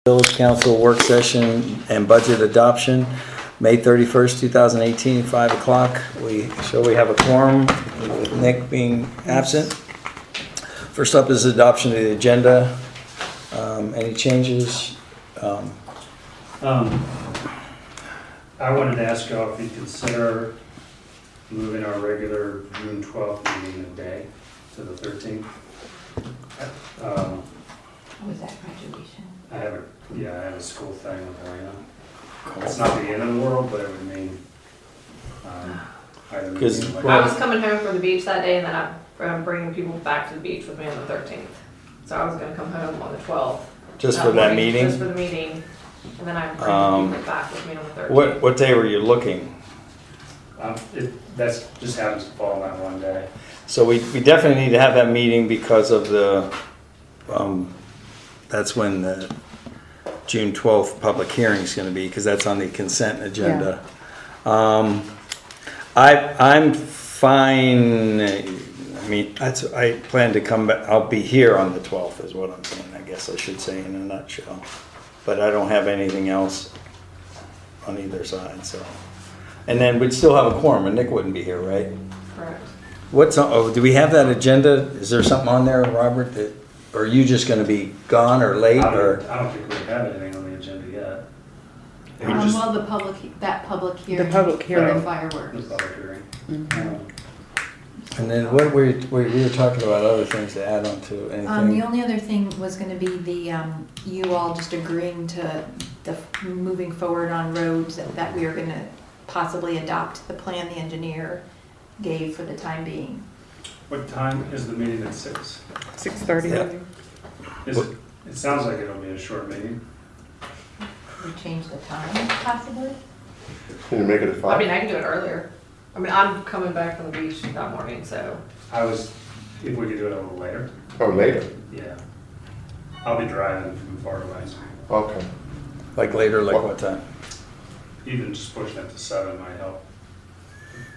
Village Council work session and budget adoption, May 31st, 2018, 5 o'clock. We have a quorum with Nick being absent. First up is adoption of the agenda. Any changes? I wanted to ask y'all if you'd consider moving our regular June 12th meeting a day to the 13th. Was that graduation? I have a school thing with Elena. It's not the end of the world, but it would mean, either. Because- meeting I was coming home from the beach that day, and then I'm bringing people back to the beach with me on the 13th. So I was gonna come home on the 12th. Just for that morning, meeting? Just for the meeting, and then I'm bringing people back with me on the 13th. What day were you looking? That's just happens to fall on that one day. So we definitely need to have that meeting because of the, that's when the June 12th public hearing is gonna be, because that's on the consent agenda. I'm fine, I mean, I plan to come back, I'll be here on the 12th is what I'm saying, I guess I should say in a nutshell. But I don't have anything else on either side, so. And then we'd still have a quorum, and Nick wouldn't be here, right? Correct. Do we have that agenda? Is there something on there, Robert, that, or are you just gonna be gone or late, or? I don't think we have anything on the agenda yet. Well, the public hearing. public hearing. For the The fireworks. public hearing. And then what we were talking about other things to add on to The anything? only other thing was gonna be the, you all just agreeing to the moving forward on roads, that we are gonna possibly adopt the plan the engineer gave for the time being. What time is the meeting at 6? 6:30. Yeah. It sounds like it'll be a short meeting. We change the time possibly? Can you make it at I mean, 5? I can do it earlier. I mean, I'm coming back from the beach that morning, so. If we could do it a little later, Oh, later, yeah. I'll be driving from far away, so okay. Like later, like what time? even just pushing it to 7 might help.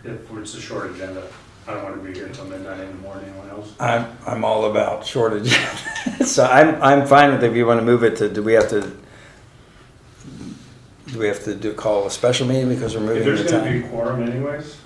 If it's a short agenda, I don't want to be here until midnight in the morning, anyone else? I'm all about shortage. So I'm fine with if you wanna move it to, do we have to call a special meeting because we're If moving there's the gonna be time? a quorum anyways,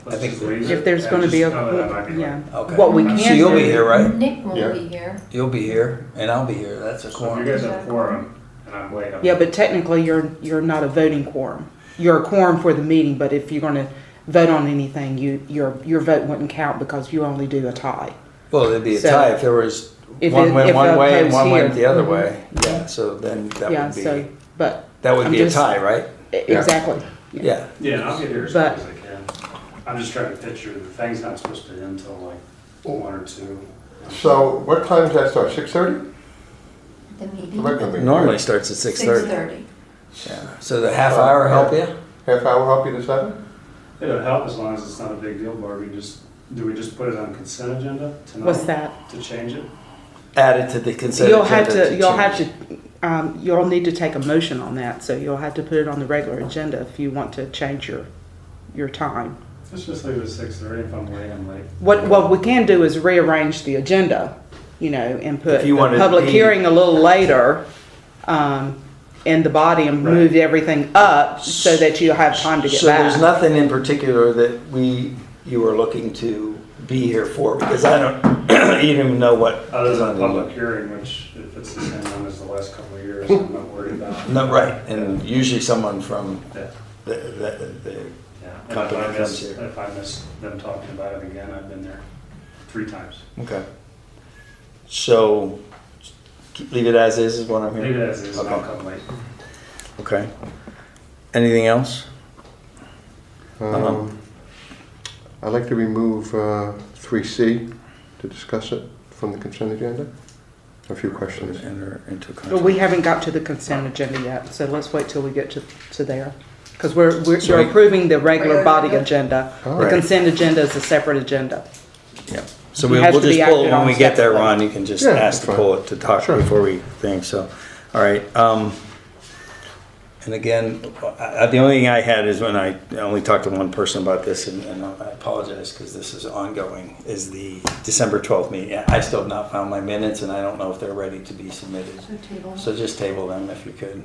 let's I think just leave it. If there's and gonna be just a, know that I might be late. yeah. Okay. What we So can you'll be do- here, right? Nick Yeah. won't be here. You'll be here and I'll be here, that's a So if quorum. you guys have a quorum and I'm late, I'm. Yeah, but technically you're not a voting quorum. You're a quorum for the meeting, but if you're gonna vote on anything, your vote wouldn't count because you only do a tie. Well, it'd be a So, tie if there was if one it- went if one a way and vote's one went here. the other Mhm. way. Yeah, so then that Yeah, would so, be, but. that would I'm be a just- tie, right? Exactly. Yeah. Yeah, and I'll get here as But- soon as I can. I'm just trying to picture, the thing's not supposed to end until like 1 or 2. So what time does that start, 6:30? The The meeting? regular meeting? Normally starts at 6:30. 6:30. Yeah, so the half hour help you? Half hour help you to 7? It'll help as long as it's not a big deal, Barbie. Do we just put it on consent agenda tonight? What's that? To change it? Add it to the consent You'll have agenda to, you'll have change. to, you'll need to take a motion on that, so you'll have to put it on the regular agenda if you want to change your time. Let's just leave it at 6:30. If I'm late, I'm late. What we can do is rearrange the agenda, and put If you the wanted public the- hearing a little later, in the body and Right. move everything up so that you have time to get So there's back. nothing in particular that you were looking to be here for, because I don't even know what Other is than on the the. public hearing, which if it's the same one as the last couple of years, I'm not worried about. No, right, and usually someone from Yeah, the yeah. And Company comes here. If I miss them talking about it again, I've been there 3 times. okay. So, leave it as is what I'm Leave hearing? it as is, and I'll Okay. come late. Okay. Anything else? I'd like to remove 3C to discuss it from the consent agenda. A few questions. Enter into But contract. we haven't got to the consent agenda yet, so let's wait till we get to there. Because you're So- approving the regular Regular body agenda? agenda. All The right. consent agenda is a separate agenda. Yeah. So It we'll has we'll to be just pull it acted when on we get there, separately. Ron. You can just Yeah, ask that's to fine. pull it to talk Sure. before we think, so. All right. And again, the only thing I had is when I only talked to one person about this, and I apologize because this is ongoing, is the December 12th meeting. I still have not found my minutes, and I don't know if they're ready to be submitted. So table. So just table them if you could,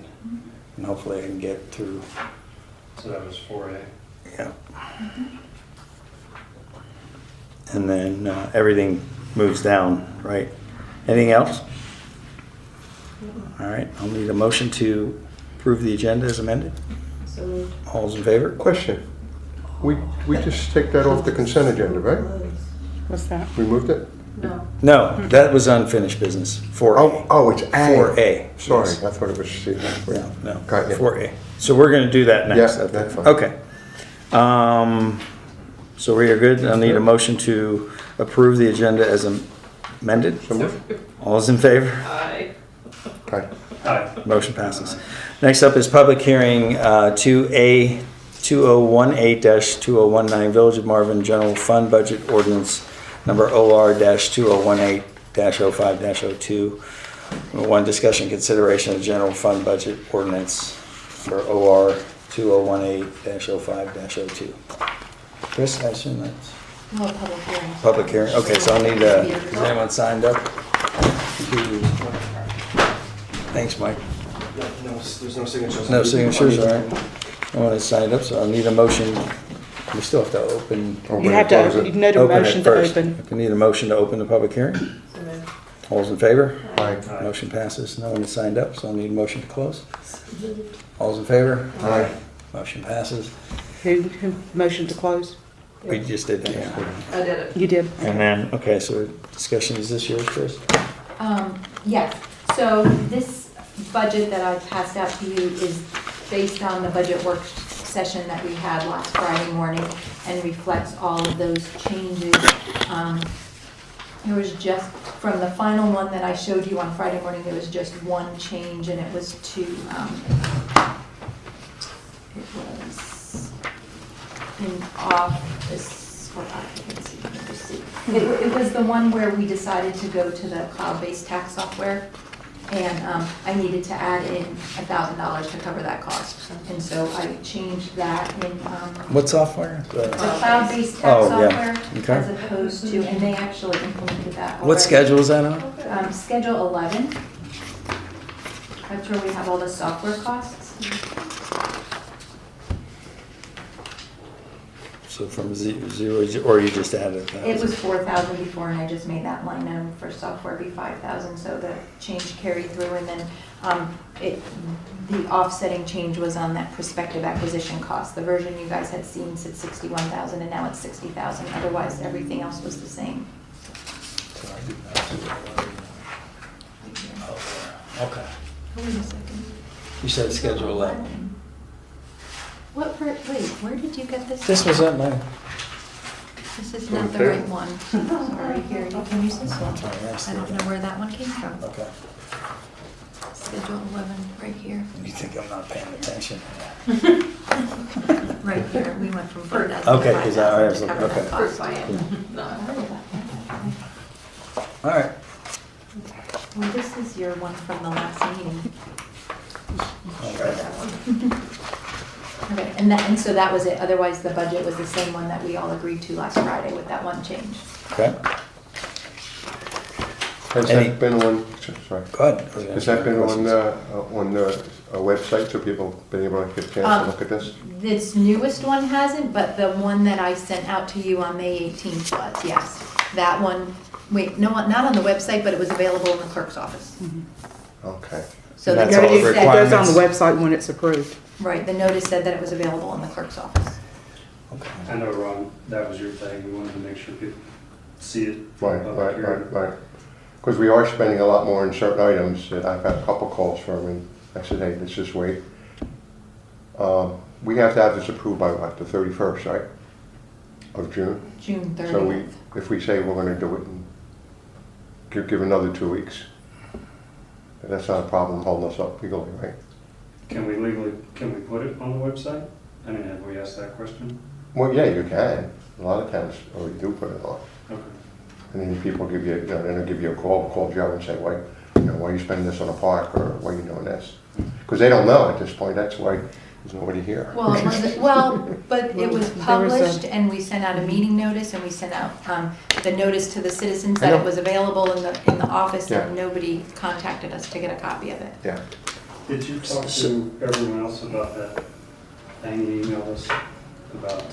and hopefully I can get through. So that was 4A. Yeah. And then everything moves down, right? Anything else? All right, I'll need a motion to approve the agenda as amended. So moved. All's in favor? Question. We just take that off the consent agenda, right? What's that? We moved it? No. No, that was unfinished business, 4A. Oh, it's A. 4A. Sorry, Yes. I thought it was C. No, no, Got you. 4A. So we're gonna do that next. Yeah, that's fine. Okay. So we are good. I'll need a motion to approve the agenda as amended. So moved. All's in favor? Aye. Okay. Aye. Motion passes. Next up is public hearing 2A 2018-2019 Village of Marvin General Fund Budget Ordinance number OR-2018-05-02. One, discussion consideration of general fund budget ordinance for OR 2018-05-02. Chris, I assume that's Well, public hearing. public hearing. Okay, so I'll need is anyone signed up? Thanks, Mike. There's no signatures. No signatures, all right. No one has signed up, so I'll need a motion. We still have to open. You have to, you need a Open it motion to first. open. I need a motion to open the public hearing. So moved. All's in favor? Aye. Aye. Motion passes. No one has signed up, so I'll need a motion to close. All's in favor? Aye. Motion passes. Who motioned to close? We just did that, yeah. I did it. You did. And then, okay, so discussion, is this yours, Chris? Yes, so this budget that I passed out to you is based on the budget work session that we had last Friday morning and reflects all of those changes. There was just, from the final one that I showed you on Friday morning, there was just one change, and it was to, it was in office, hold on, I can see, let me see. It was the one where we decided to go to the cloud-based tax software, and I needed to add in $1,000 to cover that cost. And so I changed that in, What software? the cloud-based tax Oh, yeah. software Okay. as opposed to, and they actually implemented that already. What schedule is that on? Schedule 11. That's where we have all the software costs. So from zero, or you just added that? It was 4,000 before, and I just made that line item for software be 5,000, so the change carried through, and then the offsetting change was on that prospective acquisition cost. The version you guys had seen said 61,000, and now it's 60,000. Otherwise, everything else was the same. So I did not do that one. Oh, okay. Wait a second. You said schedule 11. Wait, where did you get this? This was at my, This is not the right one. Sorry, here, you can use this one. Sorry, yes, I don't know where that one came from. okay. Schedule 11, right here. You think I'm not paying attention? Right here, we went from 4,000 to Okay, is that- 5,000 to cover that okay. cost. First I am. No. All right. Well, this is your one from the last meeting. Okay. Okay, and so that was it. Otherwise, the budget was the same one that we all agreed to last Friday with that one change. Okay, Has Any- that been on, sorry, go ahead. has that been on the website so people been able to get a chance to look at this? This newest one hasn't, but the one that I sent out to you on May 18th was, yes. That one, wait, no, not on the website, but it was available in the clerk's office. Okay. So And the that's all notice the said, It goes on the Requirements. website when it's approved. right, the notice said that it was available in the clerk's office. Okay. I know, Ron, that was your thing. You wanted to make sure people see it. Right, right. Because we are spending a lot more on certain items that I've had a couple calls from, and I said, hey, let's just wait. We have to have this approved by what, the 31st, right? Of June? June So 30th. if we say we're gonna do it and give another 2 weeks, that's not a problem holding us up legally, right? Can we put it on the website? I mean, have we asked that question? Well, yeah, you can. A lot of towns already do put it on. Okay. And then people give you, then they'll give you a call Joe and say, why are you spending this on a park, or why are you doing this? because they don't know at this point, that's why there's nobody here. Well, it wasn't, well, but it was There was a- published and we sent out a meeting notice and we sent out the notice to the citizens that I it know. was available in the office Yeah. and nobody contacted us to get a copy of it. Yeah, Did you talk to everyone else about that thing you emailed us about,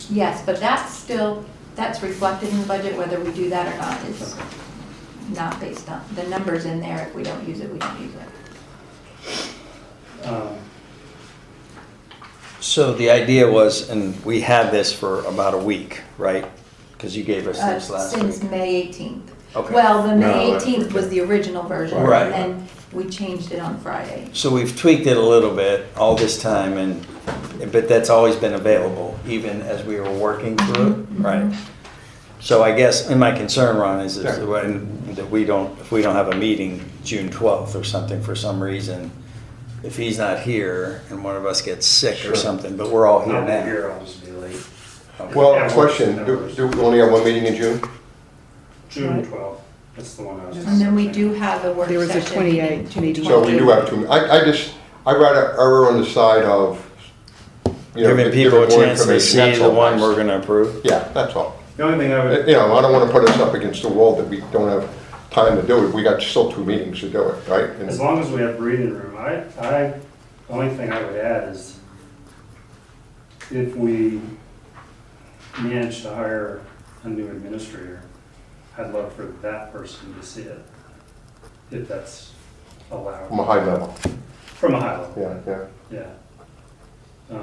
Yes, but that's reflected in the budget, whether we do that or not is not based on, the number's in there, if we don't use it, we don't use it. So the idea was, and we had this for about a week, right? Because you gave us this last Since week. May 18th. Okay. Well, the No, May that's 18th okay. was the original version, Right. and we changed it on Friday. So we've tweaked it a little bit all this time, but that's always been available, even as we were working through it, right? So I guess, and my concern, Ron, is Yeah. that if we don't have a meeting June 12th or something for some reason, if he's not here and one of us gets sick Sure. or something, but we're all here I'll be now. here, I'll just be late. Okay. well, Yeah, question, do we only have one meeting in June? June 12th, that's the one I was. And then we do have a work There was a session 28 meeting. So we do have two, I'd rather err on the side of, you know, Giving people a more chance to information. see That's the all, one guys. we're gonna approve. Yeah, that's all. The only thing I would, You know, I don't wanna put us up against the wall that we don't have time to do it. We got still 2 meetings to do it, right? And- as long as we have breathing room, the only thing I would add is if we manage to hire a new administrator, I'd love for that person to see it, if that's allowed. From a high level, From a high level, yeah, yeah. yeah.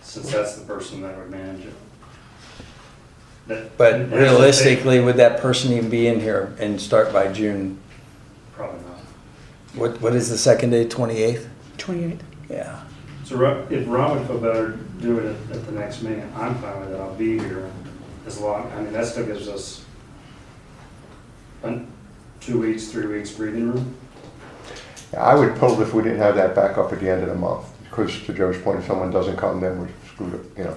Since that's the person that would manage it. But realistically, would that person even be in here and start by June? Probably not. What is the second day, 28th? 28th. Yeah. So if Ron would feel better doing it at the next meeting, I'm fine with it, I'll be here as long, I mean, that still gives us 2 weeks, 3 weeks breathing room. Yeah, I would pull if we didn't have that back up at the end of the month, because to Joe's point, if someone doesn't come, then we're screwed up, you know.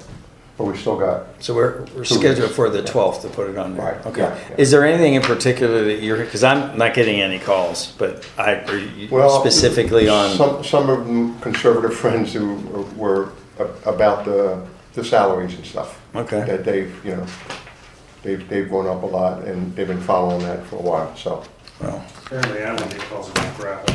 But we still got, So we're scheduled for the 12th to put it on there. Right, Okay. yeah, yeah. Is there anything in particular that you're, because I'm not getting any calls, but are you well. specifically on, Some of them conservative friends who were about the salaries and stuff. okay, That they've gone up a lot, and they've been following that for a while, so. well, Apparently, I don't get calls about gravel.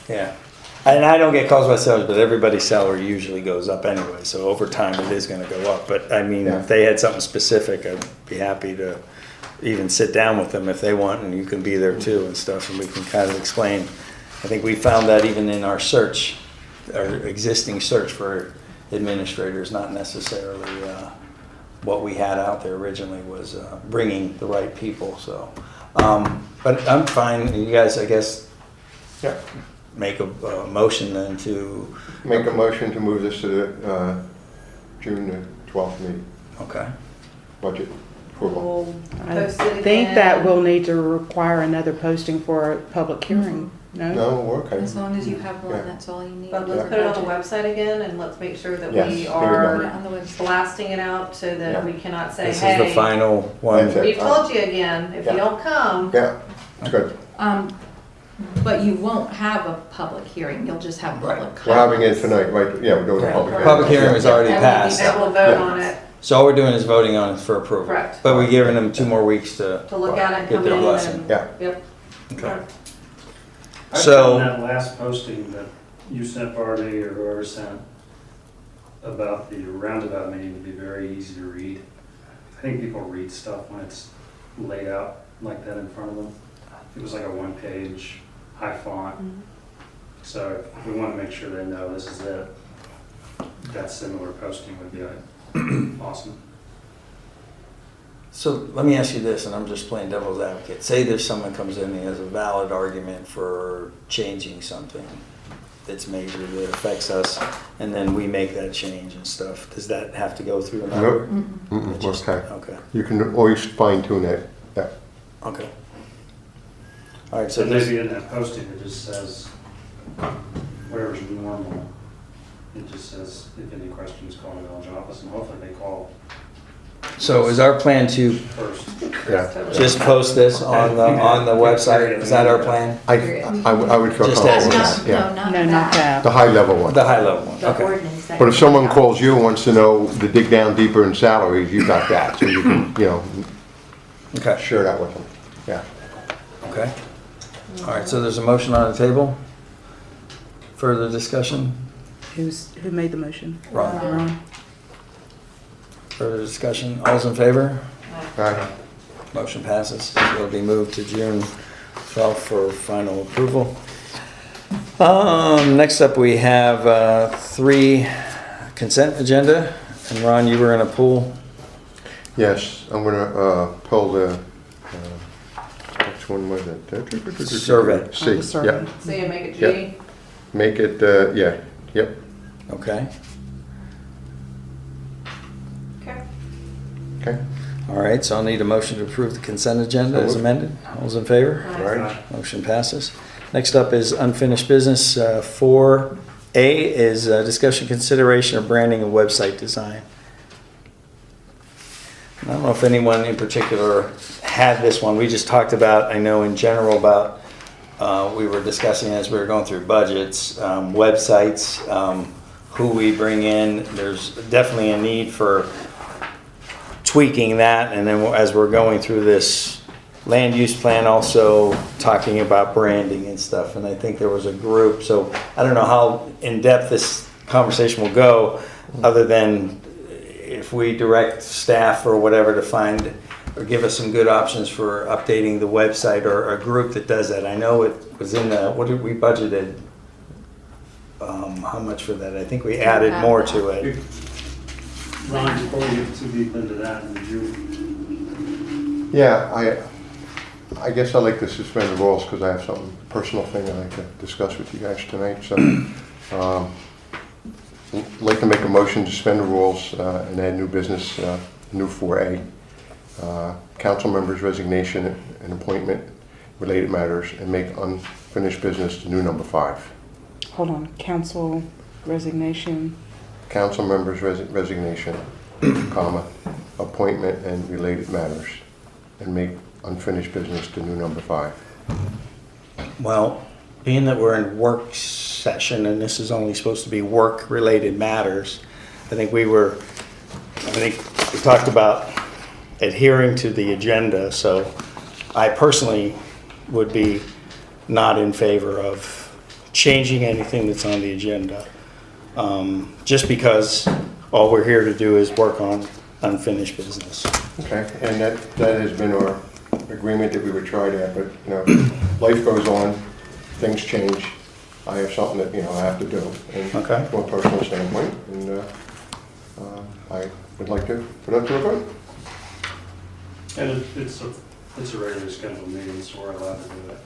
yeah. And I don't get calls myself, but everybody's salary usually goes up anyway, so over time it is gonna go up. But I mean, Yeah. if they had something specific, I'd be happy to even sit down with them if they want, and you can be there too and stuff, and we can kind of explain. I think we found that even in our search, our existing search for administrators, not necessarily what we had out there originally was bringing the right people, so. But I'm fine, you guys, I guess, Yeah, make a motion then to, make a motion to move this to the June the 12th meeting, okay. budget approval. I Post it think again. that will need to require another posting for a public hearing, no? No, we're okay. As long as you have one, Yeah. that's all you need. But let's Yeah. put it on the website again and let's make sure that Yes, we leave it are Put it on the website. blasting it out so Yeah. that we cannot say, This is the hey, final one. That's it. we've told you again, if you Yeah. don't come, Yeah, it's good. But you won't have a public hearing, you'll just have public comments. We're having it tonight, right? Yeah, we're doing a Yeah. public hearing. Public hearing was already And we'll be passed, back. and we'll vote Yeah. on it so all we're doing is voting on it for approval. Correct. But we're giving them 2 more weeks to, to look at it, Get come their in blessing. and, Yeah. yep. okay. I So- found that last posting that you sent, Barbie, or whoever sent, about the roundabout meeting to be very easy to read. I think people read stuff when it's laid out like that in front of them. It was like a 1-page, high font. So if we want to make sure they know this is it, that similar posting would be awesome. So let me ask you this, and I'm just playing devil's advocate. Say there's someone comes in and has a valid argument for changing something that's major that affects us, and then we make that change and stuff. Does that have to go through another? Mm-mm. Mm-mm, It just- okay. Okay, You can always fine tune it. Yeah. okay. All right, So so this, maybe in that posting, it just says, whatever's normal, it just says, if any questions, call the village office, and hopefully they call So is our plan to first. Yeah. just post this on the website? Is that our plan? I would feel Just comfortable as with is. that, yeah. No, not that. The high level one. The high level one, The okay. ordinance. that But if you someone put out. calls you and wants to know to dig down deeper in salaries, you've got that, so you can, Okay, share that with them. Yeah. okay. All right, so there's a motion on the table. Further discussion? Who made the motion? Ron. Ron. Further discussion? All's in favor? All right. Motion passes. It'll be moved to June 12th for final approval. Next up, we have 3 consent agenda. And Ron, you were in a pool. Yes, I'm gonna pull the, which one was it? Survey. Oh, C, the survey. yeah. So you make it Yep. G? Make it, yeah, yep, Okay. Okay. okay. All right, so I'll need a motion to approve the consent agenda So as moved. amended. All's in favor? All right. Motion passes. Next up is unfinished business. 4A is discussion consideration of branding and website design. I don't know if anyone in particular had this one. We just talked about, I know in general about, we were discussing as we were going through budgets, websites, who we bring in. There's definitely a need for tweaking that. And then as we're going through this land use plan, also talking about branding and stuff. And I think there was a group, so I don't know how in-depth this conversation will go, other than if we direct staff or whatever to find or give us some good options for updating the website, or a group that does that. I know it was in the, what did we budgeted? How much for that? I think we added more to it. Ron, before we get too deep into that, would you, Yeah, I guess I'd like to suspend the rules because I have something, personal thing I'd like to discuss with you guys tonight, so. I'd like to make a motion to suspend the rules and add new business, new 4A. Council members' resignation and appointment, related matters, and make unfinished business the new number 5. Hold on, council resignation. Council members' resignation, comma, appointment and related matters, and make unfinished business the new number 5. Well, being that we're in work session and this is only supposed to be work-related matters, I think we talked about adhering to the agenda, so I personally would be not in favor of changing anything that's on the agenda. Just because all we're here to do is work on unfinished business. Okay, and that has been our agreement that we would try that, but, life goes on, things change. I have something that, I have to do, and Okay. from a personal standpoint, and I would like to put up to a vote. and it's a regularly scheduled meeting, so we're allowed to do it.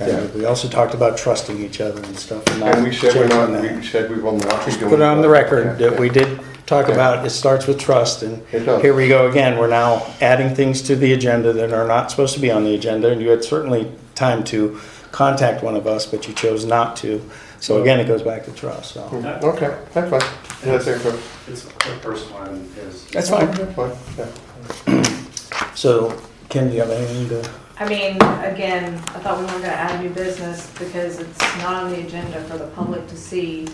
Okay. Yeah. We also talked about trusting each other and stuff. And we said we're not, changing that. we said we will not be Just doing. put it on the record Yeah, that we did talk about, it starts with trust, and It does. here we go again. We're now adding things to the agenda that are not supposed to be on the agenda, and you had certainly time to contact one of us, but you chose not to. So again, it goes back to trust, so. Okay, that's fine. Yeah, that's it. It's a personal item, is. That's fine. That's fine, yeah. So, Kim, do you have anything to? I mean, again, I thought we weren't gonna add new business because it's not on the agenda for the public to see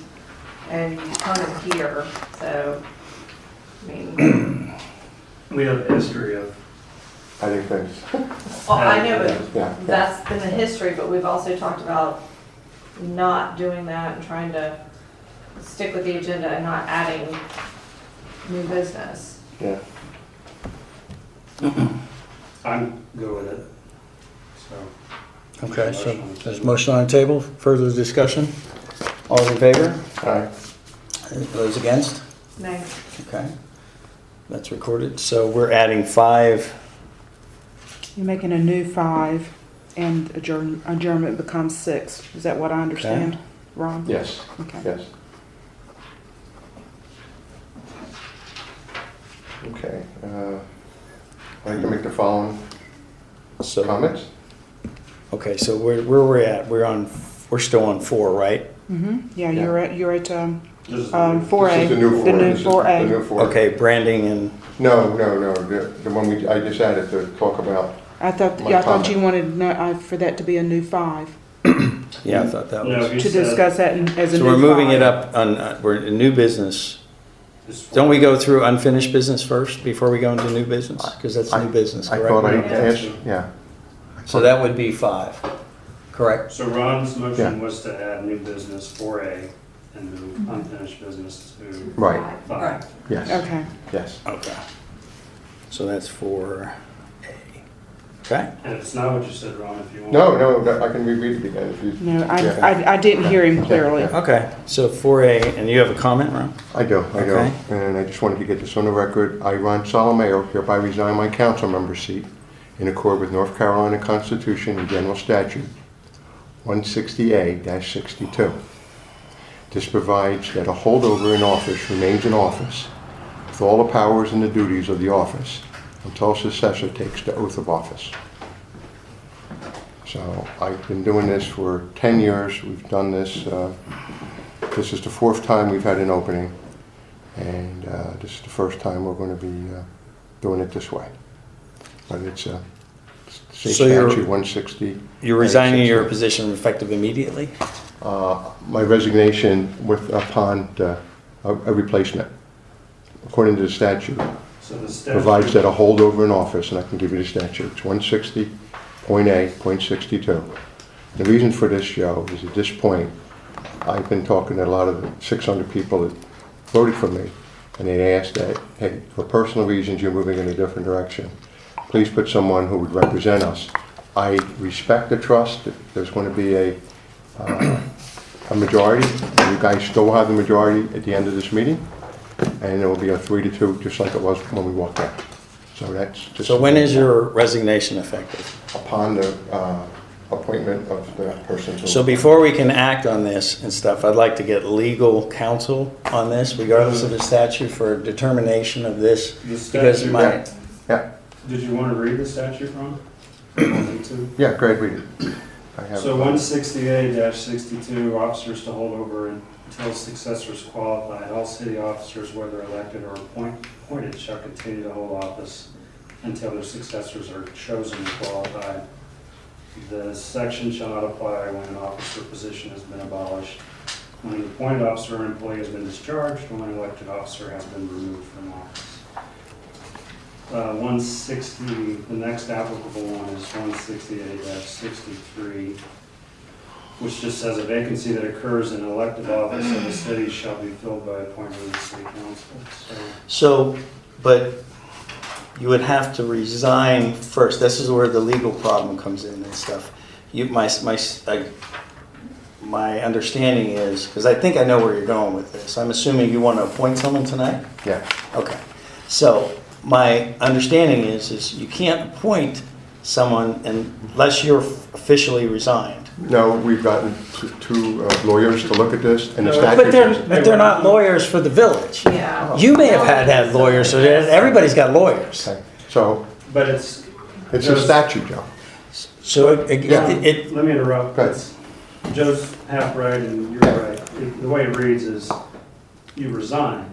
and come and hear, so, I mean, We have a history of, Adding things, well, I know, but yeah. that's been the history, but we've also talked about not doing that and trying to stick with the agenda and not adding new business. Yeah. I'm good with it, so. Okay, so there's a motion on the table, further discussion? All in favor? All right, Those against? Nay. Okay, that's recorded. So we're adding 5. You're making a new 5, and adjournment becomes 6. Is that what I understand, Ron? yes, Okay. yes. Okay, I'd like to make the following So comments. Okay, so where we're at, we're still on 4, right? Mm-hmm, yeah, Yeah. you're at This is- 4A. This is the new 4. The new This is 4A. The new 4. Okay, branding and, No, the one I just added to talk about. I thought you wanted for that to be a new 5, yeah, I thought that No, was. you to said discuss that as a So new we're moving 5. it up on, we're in new business. it's Don't we go through unfinished business first before we go into new business? Because that's new business, I thought I correct? asked, yeah. So that would be 5, correct? So Ron's Yeah. motion was to add new business 4A and move unfinished business to Right, 5. yes, Okay. yes. Okay. So that's 4A. Okay? And if it's not what you said, Ron, if you want. No, I can reread it again if you. No, Yeah. I didn't hear him clearly. Yeah. Okay, so 4A, and you have a comment, Ron? I do. Okay. And I just wanted to get this on the record. I, Ron Solomeo, hereby resign my council member seat in accord with North Carolina Constitution and General Statute 160A-62. This provides that a holdover in office remains in office with all the powers and the duties of the office until a successor takes the oath of office. So I've been doing this for 10 years. We've done this. This is the 4th time we've had an opening, and this is the first time we're going to be doing it this way. But it's state So you're- statute 160. You're resigning your position effective immediately? My resignation upon a replacement. According to the statute, So the statute. provides that a holdover in office, and I can give you the statute, it's 160.A.62. The reason for this, Joe, is at this point, I've been talking to a lot of the 600 people that voted for me, and they asked that, hey, for personal reasons, you're moving in a different direction. Please put someone who would represent us. I respect the trust, that there's going to be a majority, you guys still have the majority at the end of this meeting, and it will be a 3-2, just like it was when we walked out. So that's just. So when is your resignation effective? Upon the appointment of the person. So before we can act on this and stuff, I'd like to get legal counsel on this, regardless of the statute, for determination of this. The Because statute, my, Yeah, did you want to read the statute, Ron? You want me to? yeah, go ahead, read it. I have. So 160A-62, officers to hold over until successors qualified. All city officers, whether elected or appointed, shall continue to hold office until their successors are chosen and qualified. The section shall not apply when an office or position has been abolished, when an appointed officer or employee has been discharged, or when an elected officer has been removed from office. 160, the next applicable one is 168-63, which just says a vacancy that occurs in an elected office of the city shall be filled by appointment of the city council. so, but you would have to resign first. This is where the legal problem comes in and stuff. My understanding is, because I think I know where you're going with this. I'm assuming you want to appoint someone tonight? Yeah, Okay. So my understanding is you can't appoint someone unless you're officially resigned. no, we've gotten two lawyers to look at this, and the No, statute. But they're not lawyers for the village. Yeah. You may have had lawyers, so everybody's got lawyers. Okay, so But it's, it's a statute, Joe. So let me interrupt. Go ahead. It's- Joe's half right and you're right. The way it reads is you resign,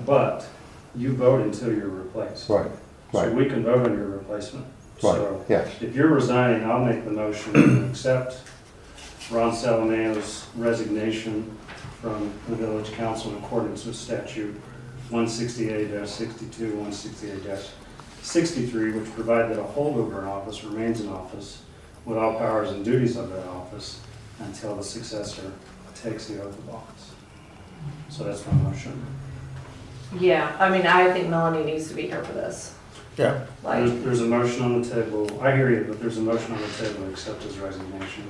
but you vote until you're replaced. Right, So right, we can vote on your replacement. right, So yes. if you're resigning, I'll make the motion to accept Ron Salameo's resignation from the village council in accordance with statute 168-62, 168-63, which provide that a holdover in office remains in office with all powers and duties of that office until the successor takes the oath of office. So that's my motion. Yeah, I mean, I think Melanie needs to be here for this. Yeah. Like, There's a motion on the table. I hear you, but there's a motion on the table to accept his resignation.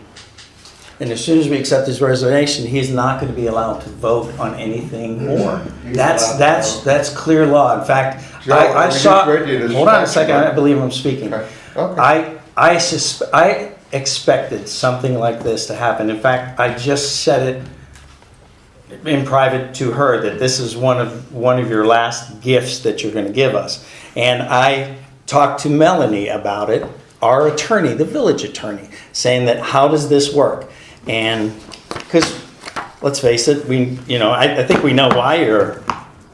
And as soon as we accept his resignation, he's not going to be allowed to vote on anything more. That's clear law. In fact, Joe, I we saw. just read you the Hold on a statute. second. I believe I'm speaking. Okay, okay. I expected something like this to happen. In fact, I just said it in private to her that this is one of your last gifts that you're going to give us. And I talked to Melanie about it, our attorney, the village attorney, saying that how does this work? And because let's face it, I think we know why you're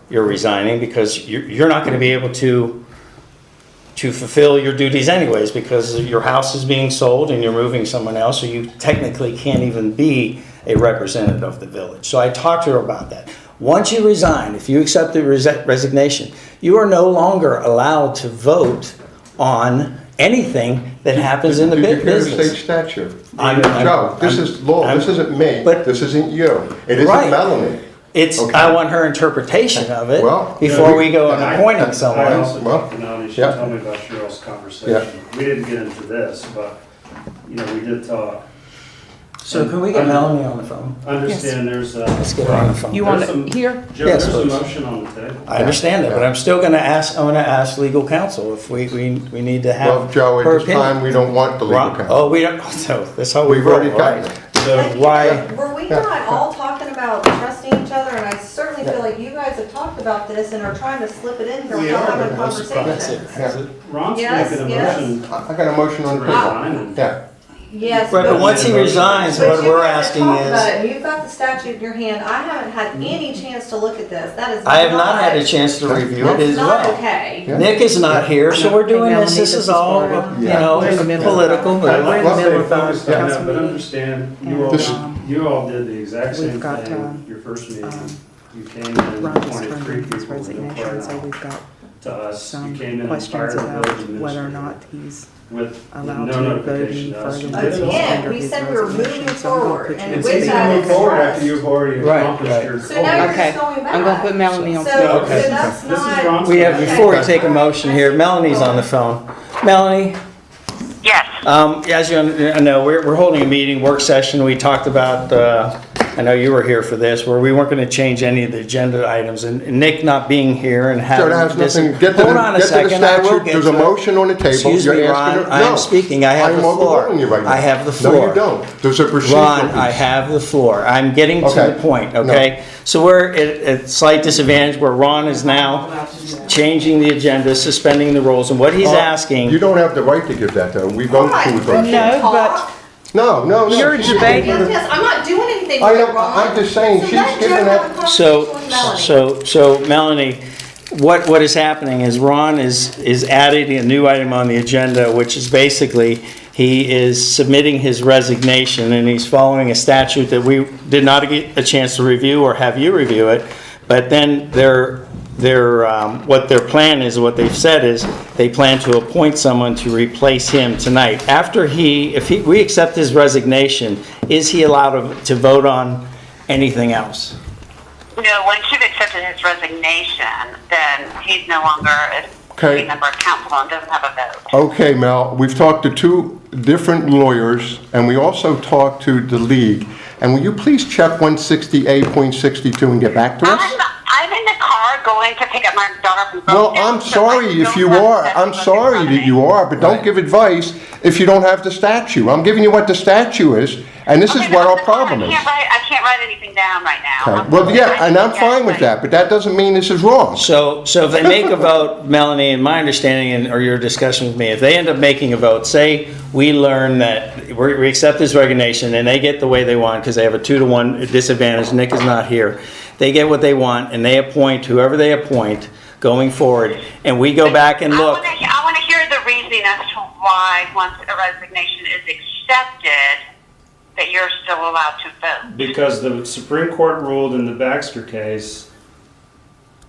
resigning, because you're not gonna be able to fulfill your duties anyways, because your house is being sold and you're moving someone else, so you technically can't even be a representative of the village. So I talked to her about that. Once you resign, if you accept the resignation, you are no longer allowed to vote on anything that happens in the Did you hear the business. state statute? I'm- Joe, this I'm- is law, this isn't me, But- this isn't you, it isn't Right. Melanie. It's, Okay. I want her interpretation of it Well, before we go on And I- appointing I someone. also Well, talked to Melanie, she yeah. told me about Cheryl's conversation. We didn't get into this, but, we did talk. So can we get Melanie on the phone? Understand there's a. Let's get her on the phone. You want There's it some- here? Joe, Yes, there's a please. motion on the table. I understand that, but I'm still gonna ask, I wanna ask legal counsel if we need to have Well, Joe, at her this opinion. time, we don't want the legal Ron- counsel. Oh, we don't, so that's how we We've roll, already gotten right? it. So why, Were we Yeah. not all talking about trusting each other? And I certainly feel like you guys have talked about this and are trying to slip it in here We without are, having but that's the problem. conversations. Yeah. Ron's Yes, making a yes. motion I got a motion to on the table. resign and. Yeah, Yes. right, but once he resigns, But what you we're guys have asking talked about is, it, and you've got the statute in your hand. I haven't had any chance to look at this. That is I have not had a chance to review it That's as not well. okay. Yeah. Nick is not here, so we're doing this, this is all, Yeah. We're in the middle. political. We're in the Well, middle of Focused our on that, council but meeting. understand, This- you all did the exact same We've got, thing, your first meeting. You came in and Ron just appointed turned three in his people, no resignation, so prior we've got to us. some You came in and questions fired the about village whether or administrator not he's with allowed no to vote notification any to us. further. You once did he's it all. Again, tendered we his said we were resignation. moving So I'm gonna forward, put you and in It's with easy the- to that move is forward trust. after you've already Right, accomplished right. your So now goal. you're Okay, just going back. I'm gonna put Melanie on So, speaker. Okay. so that's This is not. Ron's We have, Okay. before we take a motion here, Melanie's on the phone. Melanie? Yes. As you know, we're holding a meeting, work session. We talked about, I know you were here for this, where we weren't going to change any of the agenda items. And Nick not being here and so having that has this. nothing, get to Hold on a the second, I will statute, get there's a to it. motion on the table. Excuse You're me, asking Ron, her- I am No. speaking. I have the I'm floor. overruling you right now. I have the No, floor. you don't. There's a procedural Ron, I piece. have the floor. I'm getting to Okay. the point, okay? So we're at slight disadvantage where Ron is now changing the agenda, suspending the rules, and what he's You asking. don't have the right to give that, though. We vote Right. to vote. No, but No. You're she's debating- giving Yes, her- yes, I'm not doing anything I know, wrong. I'm just saying, So she's let given Joe that- have a conversation with Melanie. So Melanie, what is happening is Ron is adding a new item on the agenda, which is basically, he is submitting his resignation, and he's following a statute that we did not get a chance to review or have you review it, but then what their plan is, what they've said is, they plan to appoint someone to replace him tonight. After we accept his resignation, is he allowed to vote on anything else? No, once you've accepted his resignation, then he's no longer a Okay. member of council and doesn't have a vote. Okay, Mel, we've talked to two different lawyers, and we also talked to the league. And will you please check 160A.62 and get back to us? I'm in the car going to pick up my daughter from Well, Brookdale, I'm so sorry I if don't you have are. the I'm statute sorry in front of that you me. are, but don't Right. give advice if you don't have the statute. I'm giving you what the statute is, and this is Okay, what but our I'm in the car. problem is. I can't write anything down right now. Okay. Well, yeah, and I'm fine with that, but that doesn't mean this is wrong. So if they make a vote, Melanie, in my understanding or your discussion with me, if they end up making a vote, say we learn that we accept this resignation and they get the way they want because they have a 2-to-1 disadvantage, Nick is not here, they get what they want and they appoint whoever they appoint going forward, and we go back and look. I want to hear the reasoning as to why, once a resignation is accepted, that you're still allowed to vote. Because the Supreme Court ruled in the Baxter case,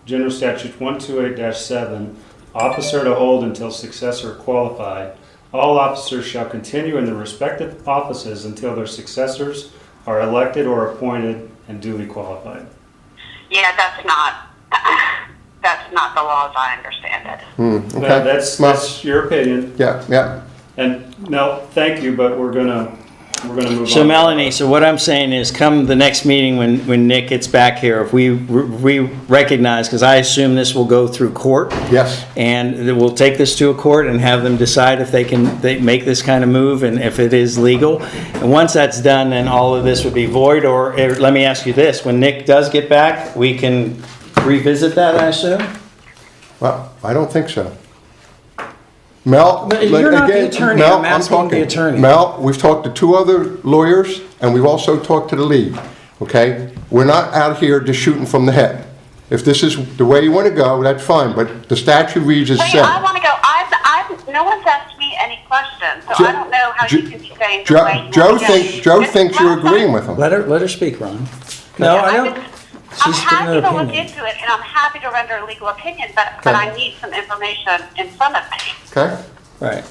General Statute 128-7, officer to hold until successor qualified. All officers shall continue in their respective offices until their successors are elected or appointed and duly qualified. Yeah, that's not the law as I understand it. Okay. That's your opinion. Yeah. And Mel, thank you, but we're gonna move on. So Melanie, so what I'm saying is come the next meeting when Nick gets back here, if we recognize, because I assume this will go through court, Yes. and we'll take this to a court and have them decide if they make this kind of move and if it is legal. And once that's done, then all of this would be void, or let me ask you this, when Nick does get back, we can revisit that, I assume? Well, I don't think so. Mel, But you're not the again, attorney. Mel, I'm asking the talking. attorney. Mel, we've talked to two other lawyers, and we've also talked to the league. okay? We're not out here just shooting from the hip. If this is the way you want to go, that's fine, but the statute reads as Hey, I said. want to go. No one's asked me any questions, so Jo- I don't know how Jo- you can be saying the way you Joe want to go. Joe Just thinks you're last time- agreeing with him. Let her speak, Ron. No, I I'm don't, I'm she's giving happy her to look opinion. into it, and I'm happy to render a legal opinion, but Okay. I need some information in front of me. Okay? Right.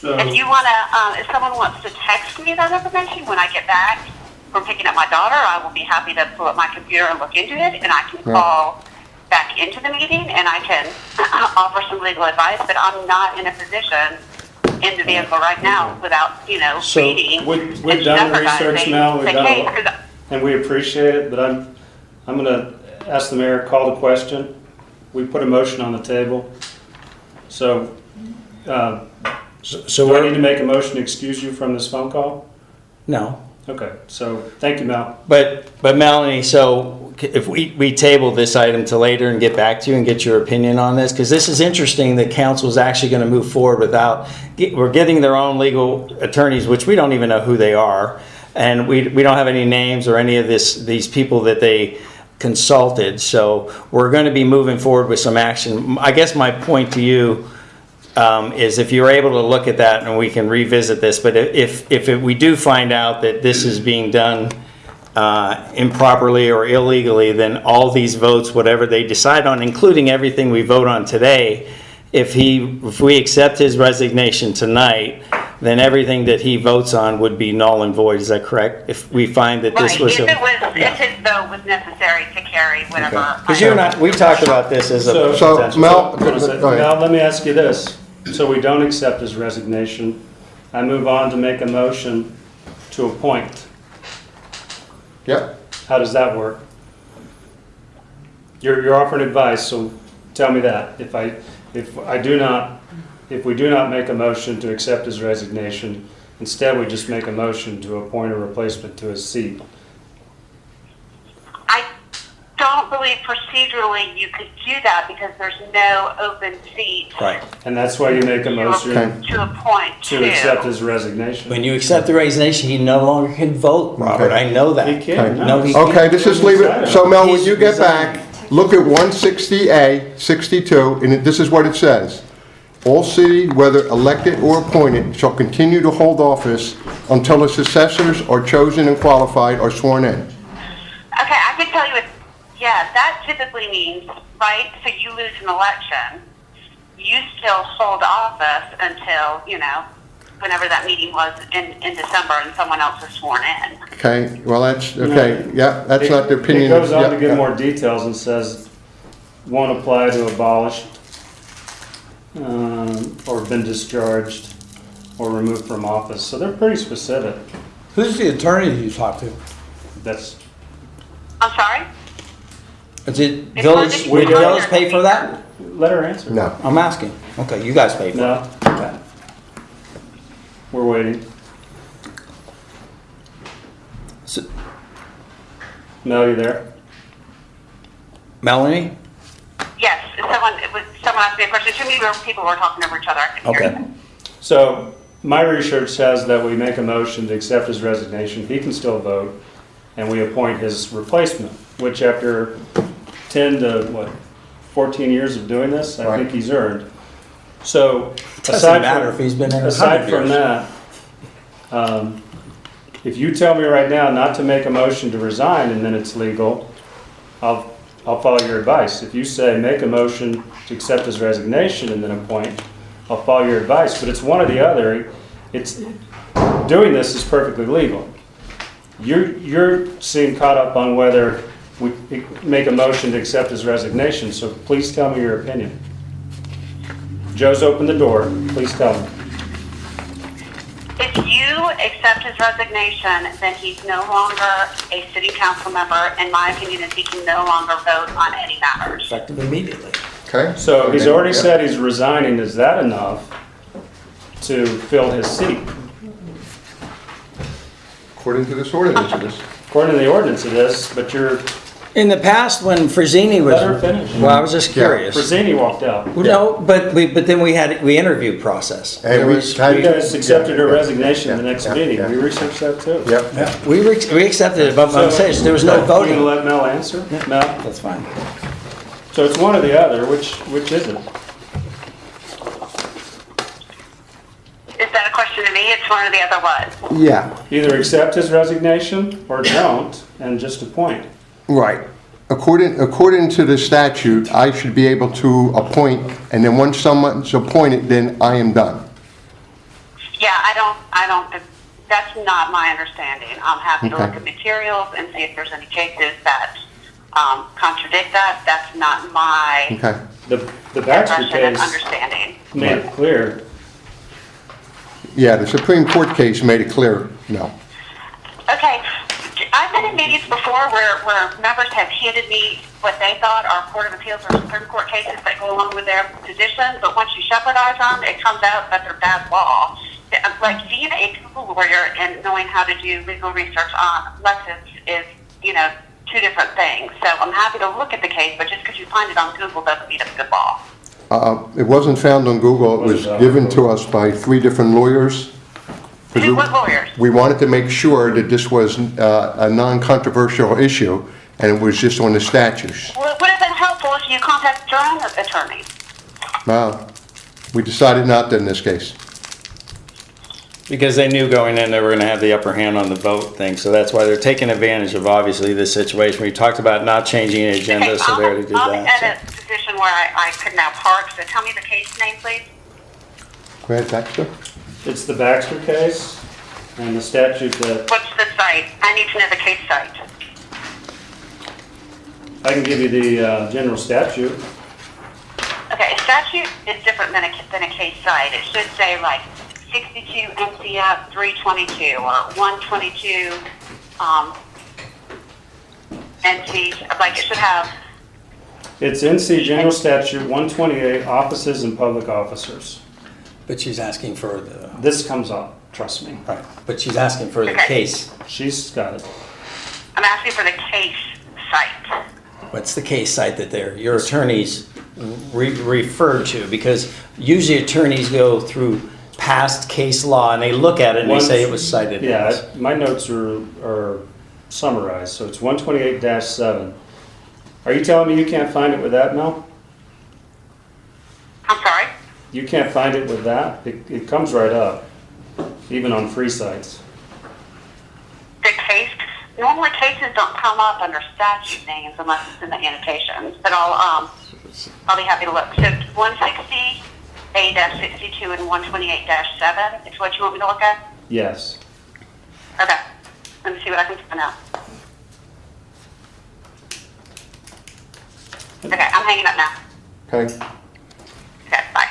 If you want to, if someone wants to text me that information when I get back from picking up my daughter, I will be happy to pull up my computer and look into it, and I can Yeah. call back into the meeting and I can offer some legal advice, but I'm not in a position in the vehicle right now without, So, reading. we've done the research, Mel, we've done a lot. And we appreciate it, but I'm going to ask the mayor, call the question. We put a motion on the table. So, So do I need to we're, make a motion to excuse you from this phone call? no. Okay, so, thank you, Mel. But Melanie, so if we table this item to later and get back to you and get your opinion on this, because this is interesting that council's actually going to move forward without, we're getting their own legal attorneys, which we don't even know who they are. And we don't have any names or any of these people that they consulted. So we're going to be moving forward with some action. I guess my point to you is if you're able to look at that and we can revisit this, but if we do find out that this is being done improperly or illegally, then all these votes, whatever they decide on, including everything we vote on today, if we accept his resignation tonight, then everything that he votes on would be null and void. Is that correct? If we find that this Right, was if his vote was necessary to carry whatever. because you and I, we talked about this as a So, potential- Mel, Hold on a second. go ahead. Mel, let me ask you this. So we don't accept his resignation. I move on to make a motion to appoint. Yep. How does that work? You're offering advice, so tell me that. If we do not make a motion to accept his resignation, instead we just make a motion to appoint a replacement to his seat. I don't believe procedurally you could do that because there's no open seat Right. And that's why you make a motion to appoint to accept his resignation. When you accept the resignation, he no longer can vote, Robert. I know that. He can. No, he Okay, can't. let's just leave it. So Mel, when you get back, look at 160A, 62, and this is what it says. All city, whether elected or appointed, shall continue to hold office until its successors are chosen and qualified or sworn in. Okay, I can tell you that typically means, right, so you lose an election, you still hold office until, whenever that meeting was in December and someone else is sworn in. Okay, well, that's, okay, yeah, that's not the opinion. It goes on to yeah, give yeah. more details and says, won't apply to abolished, or been discharged, or removed from office. So they're pretty specific. Who's the attorney you talked to? That's, I'm sorry? Is it It's village, not- would village pay for that? let her answer. No. I'm asking. Okay, you guys pay for it. No, Okay. we're waiting. So- Mel, you there? Melanie? Yes, someone asked me a question. Too many people were talking over each other. I couldn't hear Okay. you. So my research says that we make a motion to accept his resignation. He can still vote, and we appoint his replacement, which after 10 to 14 years of doing this, I Right. think he's earned. So Doesn't matter if he's been in 100 aside from years. that, if you tell me right now not to make a motion to resign and then it's legal, I'll follow your advice. If you say make a motion to accept his resignation and then appoint, I'll follow your advice. But it's one or the other. It's doing this is perfectly legal. You're seem caught up on whether we make a motion to accept his resignation. So please tell me your opinion. Joe's opened the door. Please tell me. If you accept his resignation, then he's no longer a city council member. In my opinion, is he can no longer vote on any matters. Effective immediately. Okay? So he's already Yeah. said he's resigning. Is that enough to fill his seat? According to this ordinance, it is. According to the ordinance it is, but you're In the past, when Fresini was, Let her finish. well, I was just curious. Fresini walked out. Well, no, but then we interviewed process. And There we was- had- You guys accepted her Yeah, resignation in the yeah, next yeah, meeting. yeah. We researched that too. Yep. Yeah, we accepted it, but I'm saying, there was no You gonna voting. let Mel answer? Mel? That's fine. So it's one or the other, which is it? Is that a question to me? It's one or the other what? Yeah, Either accept his resignation or don't, and just appoint. right. According to the statute, I should be able to appoint, and then once someone's appointed, then I am done. Yeah, I don't, that's not my understanding. I'm happy to Okay. look at materials and see if there's any cases that contradict that. That's not my Okay. The Baxter impression and case understanding. made it clear. Yeah, the Supreme Court case made it clear, no. Okay, I've been in meetings before where members have handed me what they thought are Court of Appeals or Supreme Court cases that go along with their position, but once you shepherdize them, it comes out that they're bad law. Like being a Google lawyer and knowing how to do legal research on lessons is, two different things. So I'm happy to look at the case, but just because you find it on Google doesn't mean it's good law. It wasn't found on Google, it was given to us by 3 different lawyers. What lawyers? We wanted to make sure that this was a non-controversial issue, and it was just on the statutes. Well, it would have been helpful if you contacted your own attorney. We decided not to in this case. Because they knew going in they were gonna have the upper hand on the vote thing, so that's why they're taking advantage of obviously this situation. We talked about not changing the agenda, so they already did I'm that. at a position where I could now park, so tell me the case name, please. Go ahead, Baxter. It's the Baxter case and the statute that, What's the site? I need to know the case site. I can give you the general statute. Okay, a statute is different than a case site. It should say like 62 MCF 322 or 122 NC, like it should have, It's NC General Statute 128, offices and public officers. But she's asking for the, This comes up, trust me. right, but she's asking for the Okay. case. She's got it. I'm asking for the case site. What's the case site that your attorneys referred to? Because usually attorneys go through past case law and they look at it and they say it was cited. Yeah, as. my notes are summarized, so it's 128-7. Are you telling me you can't find it with that, Mel? I'm sorry? You can't find it with that? It comes right up, even on free sites. The case, normally cases don't come up under statute names unless it's in the annotations, but I'll be happy to look. So 160A-62 and 128-7 is what you want me to look at? Yes. Okay, let me see what I can find out. Okay, I'm hanging up now. Okay? Okay, bye.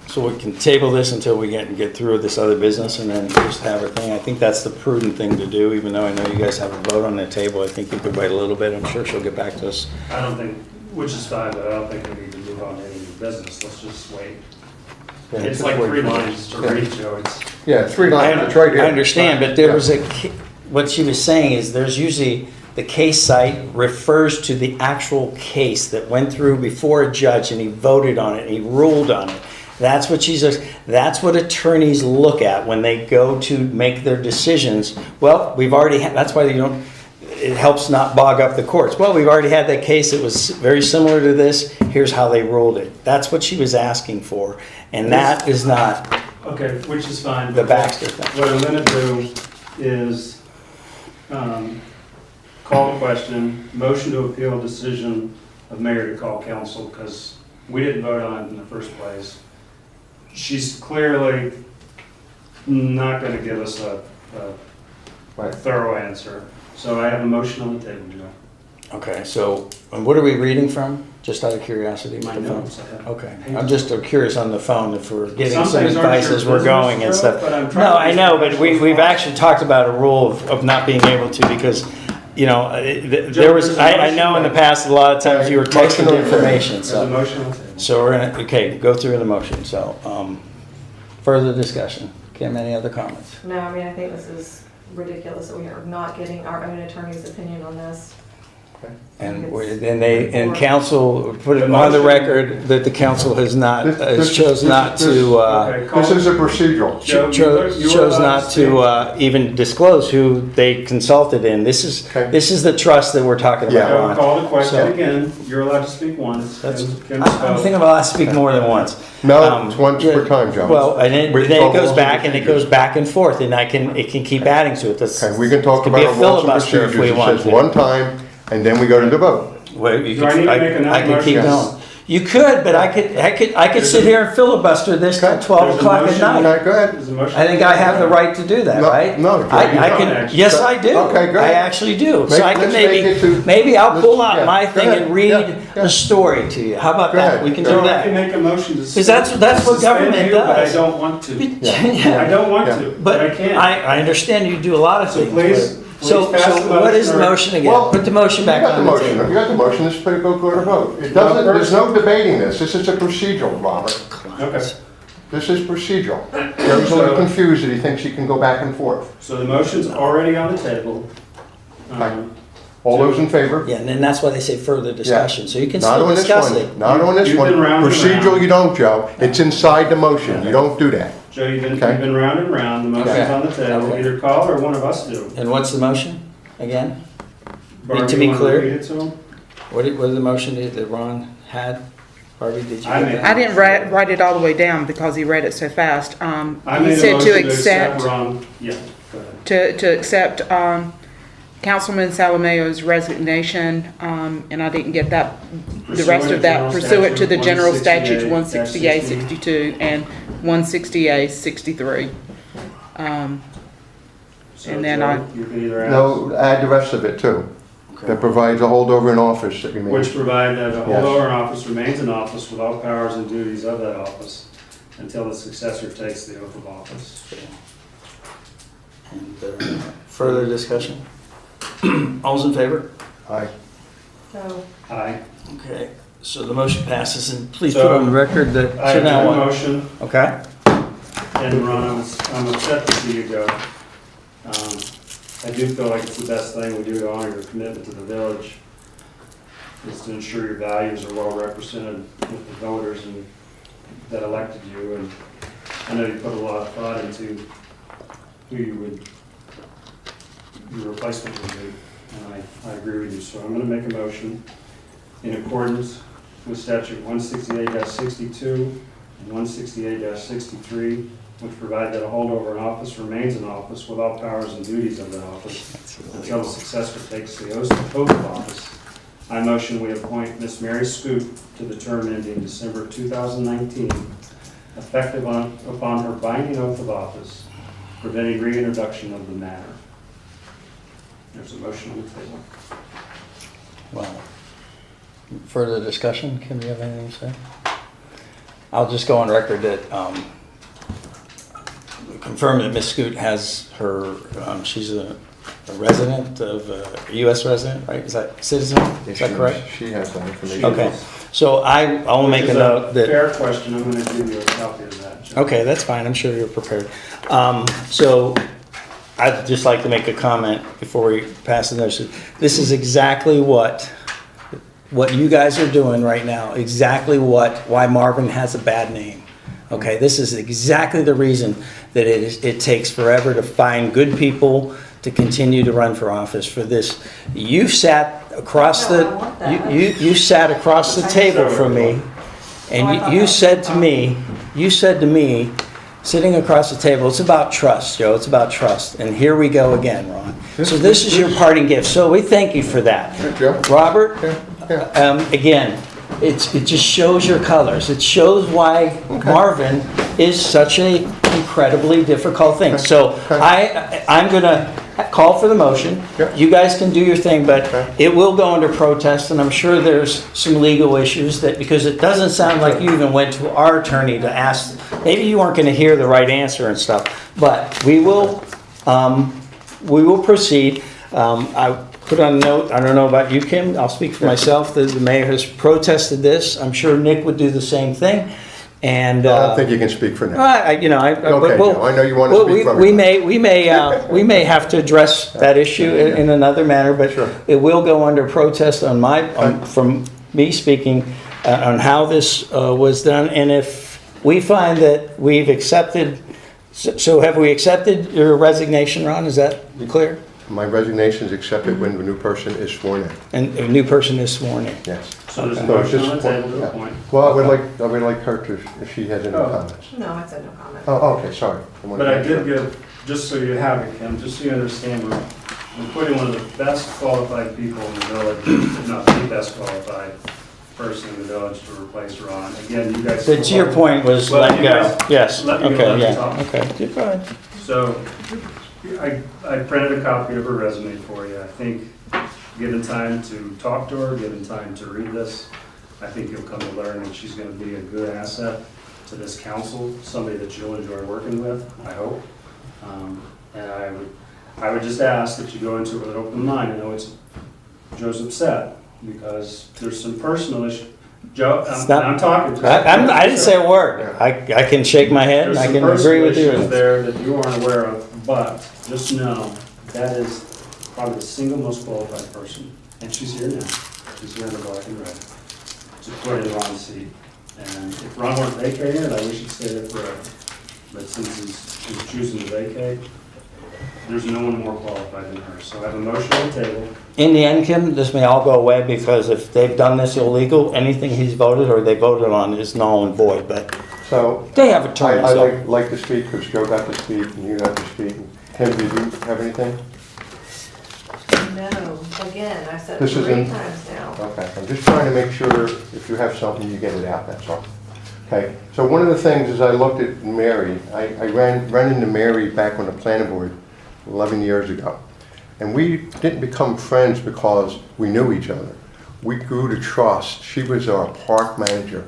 So we can table this until we get through this other business and then just have a thing. I think that's the prudent thing to do, even though I know you guys have a vote on the table. I think we could wait a little bit. I'm sure she'll get back to us. I don't think, which is fine, but I don't think we need to move on to any new business. Let's just wait. It's like 3 lines to read, Joe. Yeah, 3 I lines, it's right here. understand, but there was what she was saying is there's usually, the case site refers to the actual case that went through before a judge and he voted on it and he ruled on it. That's what that's what attorneys look at when they go to make their decisions. Well, we've already had, that's why it helps not bog up the courts. Well, we've already had that case. It was very similar to this. Here's how they ruled it. That's what she was asking for. And that is not Okay, which is fine. the Baxter thing. What I'm gonna do is call the question, motion to appeal decision of mayor to call council, because we didn't vote on it in the first place. She's clearly not gonna give us a thorough answer. So I have a motion on the table, Joe. Okay, so and what are we reading from? Just out of curiosity. My with the phone? notes. I have Okay, pages. I'm just curious on the phone if we're getting Some some things aren't advice your as we're business, going and Joe, stuff. but I'm trying No, to I be know, but professional. we've actually talked about a rule of not being able to because, there was, I know in the past, a lot of times you were texting information, There's a so. motion on the table. So we're gonna, okay, go through the motion, so, further discussion. Kim, any other comments? No, I mean, I think this is ridiculous that we are not getting our own attorney's opinion on this. And council, put it on the record that the council has not, chose not to, Okay, call- This is a procedural. Joe, you were chose allowed not speak. to even disclose who they consulted in. This Okay. is the trust that we're talking Yeah. Joe, about, call the question So- again. You're allowed to speak once. That's- Kim I'm spoke. thinking about I speak more than once. No, it's once per time, Joe. Well, and then We it talk goes rules back and and it goes back and forth, and it can keep adding to it. That's- Okay, we can talk it could be about a our rules and filibuster if we procedures. It want says to. one time, and then we go to the vote. Well, you Do I could- need to make another I could keep motion? going. You could, but I could sit here and filibuster this till Okay. 12 There's a o'clock at motion. night. Okay, go ahead. There's a motion. I think I have the right to do that, No, right? no, Joe, I you can, don't actually. yes, I do. Okay, go I ahead. actually do. So I can Let's make it to- maybe I'll pull let's- out yeah, my go thing ahead. and read Yeah. a story to you. How about Go that? ahead. We can Go do Joe, I that. can make a motion to. Because that's what suspend government you, But I does. don't want to. Yeah. I don't want Yeah. to, but I But can't. I understand you do a lot of So things. please- but- please So pass the what is the motion or- motion again? Well, Put the motion back You got on the the motion. If table. you got the motion, let's put it, go to a vote. It doesn't, there's no debating this. This is a procedural, Robert. Okay, This is procedural. Joe's a little confused that he thinks he can go back and forth. so the motion's already on the table. All those in favor? Yeah, and then that's why they say further discussion, so you can Not still on this discuss one. it. Not on this You've one. been round and Procedural, round. you don't, Joe. It's inside the motion. You don't do that. Joe, you've Okay. been round and round, the motion's Okay. on the table, Okay. either call or one of us do. And what's the motion, again? Barbie, to be you wanna clear- read it to him? What was the motion that Ron had? Barbie, did you I get made- that? I didn't write it all the way down because he read it so fast. I He made a said motion to accept accept, Ron, yeah, go ahead. to accept, Councilman Salameo's resignation, and I didn't get that, the rest of that, pursuant to the general statutes 160A 62 and 160A 63. So, and then Joe, I- You can either ask, No, add the rest of it too. That provides a holdover in office that remains. which provide that a Yes. holdover in office remains in office with all powers and duties of that office until the successor takes the oath of office. And further discussion? All's in favor? Aye. So, Aye. Okay, so the motion passes, and please So, put on the record that, I so have now a what? motion, Okay, and Ron, I'm upset to see you go. I do feel like it's the best thing we do to honor your commitment to the village, is to ensure your values are well represented with the voters and that elected you, and I know you put a lot of thought into who your replacement would be, and I agree with you, so I'm gonna make a motion in accordance with statute 168-62 and 168-63, which provide that a holdover in office remains in office with all powers and duties of that office until the successor takes the oath of office. I motion we appoint Miss Mary Scoot to the term ending December 2019, effective upon her binding oath of office, preventing reintroduction of the matter. There's a motion on the table. well, further discussion, Kim, do you have anything to say? I'll just go on record that, confirm that Ms. Scoot has her, she's a resident of, a US resident, right? Is that citizen? Is that correct? She has that information. Okay, so I'll make a Which is note that. Fair question, I'm gonna give you a copy of that. Joe. Okay, that's fine, I'm sure you're prepared. So I'd just like to make a comment before we pass the notice. This is exactly what you guys are doing right now, exactly why Marvin has a bad name. Okay, this is exactly the reason that it takes forever to find good people to continue to run for office for this. You sat across No, I want that. you sat across the table from me, and you said to me, sitting across the table, it's about trust, Joe, it's about trust. And here we go again, Ron. So this is your parting gift, so we thank you for that. Sure, Joe. Robert, Yeah. again, it just shows your colors. It shows why Marvin is such an incredibly difficult thing. So I'm gonna call for the motion. Yep. You guys can do your thing, but Okay. it will go under protest, and I'm sure there's some legal issues that, because it doesn't sound like you even went to our attorney to ask, maybe you weren't gonna hear the right answer and stuff, but we will proceed. I put on a note, I don't know about you, Kim, I'll speak for myself, that the mayor has protested this. I'm sure Nick would do the same thing. And. I don't think you can speak for now. Okay, Joe, I know you want to speak for we everybody. we may have to address that issue in another manner, but Sure. it will go under protest from me speaking on how this was done. And if we find that we've accepted, so have we accepted your resignation, Ron? Is that clear? My resignation is accepted when the new person is sworn in. And a new person is sworn in. Yes. So there's a So it's motion just on the table to yeah. appoint. Well, I would like her to, if she has any Oh. comments. No, I said no comment. Oh, okay, sorry. wanted But to I make sure. did give, just so you have it, Kim, just so you understand, we're putting one of the best qualified people in the village, if not the best qualified person in the village to replace Ron. Again, you guys. So to your point was Well, let you go. guys- Yes, let me okay, let me yeah, talk. okay. Go ahead. So, I printed a copy of her resume for you. I think, given time to talk to her, given time to read this, I think you'll come to learn that she's gonna be a good asset to this council, somebody that you'll enjoy working with, I hope. And I would just ask that you go into it with an open mind. I know Joe's upset, because there's some personal issue. Joe, It's not- I'm talking to. I didn't say a word. I can shake my head and There's I some can agree with personal issues you. there that you aren't aware of, but just know that is probably the single most qualified person. And she's here now. She's here in the black and red to put in Ron's seat. And if Ron weren't vacating it, I wish he'd stay there forever. But since he's choosing to vacate, there's no one more qualified than her. So I have a motion on the table. In the end, Kim, this may all go away because if they've done this illegal, anything he's voted or they voted on is null and void, but So, they have attorneys. I so- like to speak because Joe got to speak and you got to speak. Kim, did you have anything? No, again, I said This 3 isn't- times now. Okay, I'm just trying to make sure if you have something, you get it out, that's all. Okay, so one of the things is I looked at Mary, I ran into Mary back on the planning board 11 years ago. And we didn't become friends because we knew each other. We grew to trust. She was our park manager.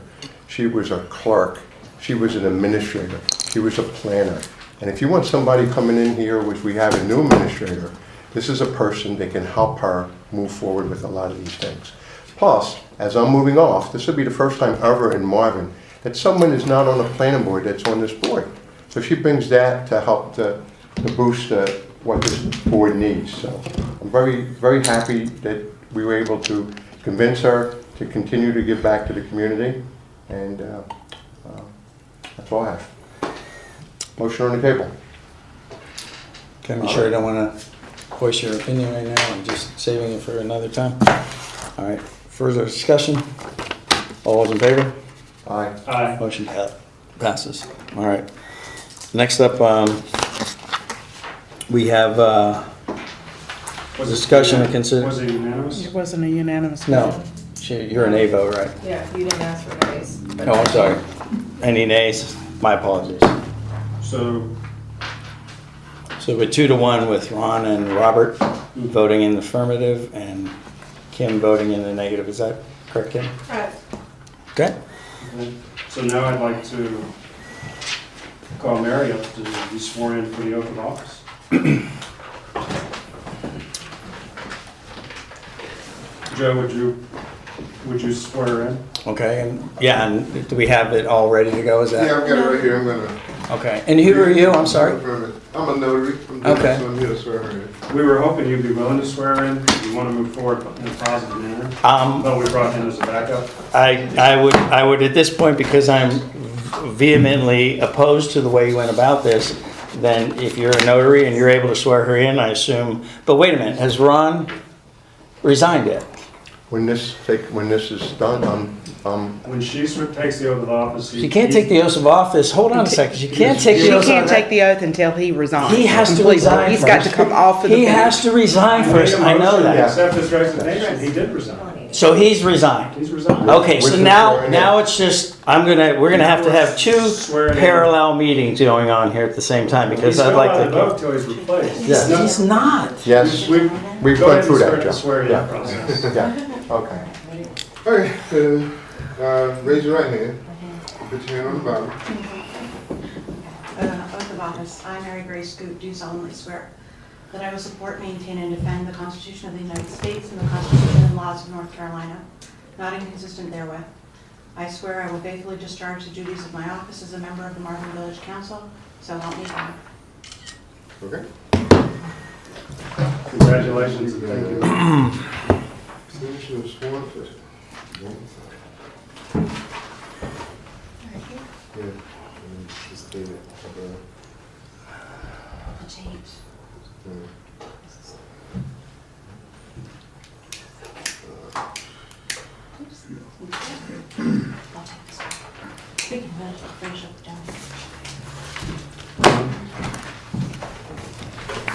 She was our clerk. She was an administrator. She was a planner. And if you want somebody coming in here, which we have a new administrator, this is a person that can help her move forward with a lot of these things. Plus, as I'm moving off, this will be the first time ever in Marvin that someone is not on the planning board that's on this board. So she brings that to help to boost what this board needs. So I'm very, very happy that we were able to convince her to continue to give back to the community. And that's all I have. Motion on the table. Kim, you sure you don't want to voice your opinion right now? I'm just saving it for another time. All right, further discussion? All those in favor? Aye. Aye. Motion passes. All right. Next up, we have, Was it Discussion and unanimous? consider- Was it unanimous? It wasn't a unanimous. no, you're an A vote, right? Yeah, you didn't ask for days. No, I'm sorry. Any nays? My apologies. So, So we're 2-1 with Ron and Robert voting in the affirmative and Kim voting in the negative. Is that correct, Kim? Right. Okay. so now I'd like to call Mary up to be sworn in for the oath of office. Joe, would you swear her in? Okay, and yeah, and do we have it all ready to go? Is that? Yeah, I've got it right here, I'm gonna. Okay. And who are you? I'm sorry. I'm a notary, Okay. so I'm here to swear her in. We were hoping you'd be willing to swear her in. You want to move forward in a positive manner. Um, But we brought him as a backup. I would at this point, because I'm vehemently opposed to the way you went about this, then if you're a notary and you're able to swear her in, I assume, but wait a minute, has Ron resigned yet? When this is done, When she takes the oath of office. She can't take the oath of office, hold on a second, she can't take She the oath of can't office. take the oath until he resigns. He has to completely. resign He's got to first. come off of the He bench. has to resign first, I know that. Accept his resignation. He did resign. So he's resigned. He's resigned. Okay, so With the now, swearing in. now it's just, we're gonna have to have two Swearing in. parallel meetings going on here at the same time, because I'd like He's still allowed to. to vote till he's replaced. Yes. No, He's not. yes, We've we've go gone ahead through and that, start Joe. the swearing in Yeah, process. yeah, okay. All right, raise your right hand. Put your hand on the Bible. Oath of office. I, Mary Grace Scoot, do solemnly swear that I will support, maintain, and defend the Constitution of the United States and the Constitution and laws of North Carolina, not inconsistent therewith. I swear I will faithfully discharge the duties of my office as a member of the Marvin Village Council, so help me God. Okay. Congratulations and thank you. Signature of sworn official. Yeah, and just date it. The change. I'll take this one. Speaking of that, I'll finish up down here.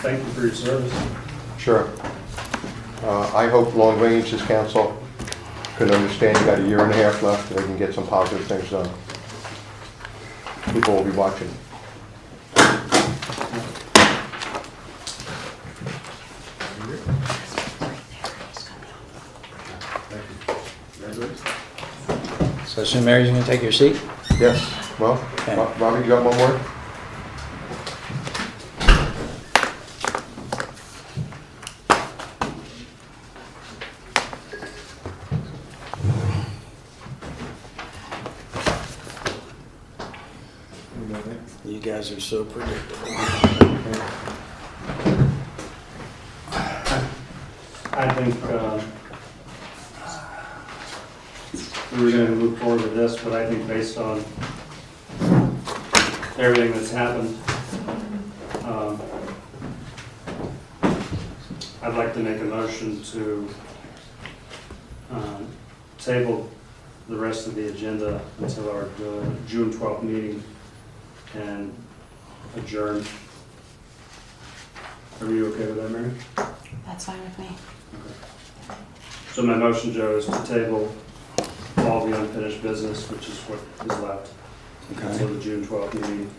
Thank you for your service. Sure. I hope long range, this council can understand you got a year and a half left, and they can get some positive things done. People will be watching. So I assume Mary's gonna take your seat? Yes, well, Okay. Robbie, you got one more? You guys are so predictable. I think we were going to move forward with this, but I think based on everything that's happened, I'd like to make a motion to table the rest of the agenda until our June 12th meeting and adjourn. Are you okay with that, Mary? That's fine with me. So my motion, Joe, is to table all the unfinished business, which is what is left, until Okay. the June 12th meeting,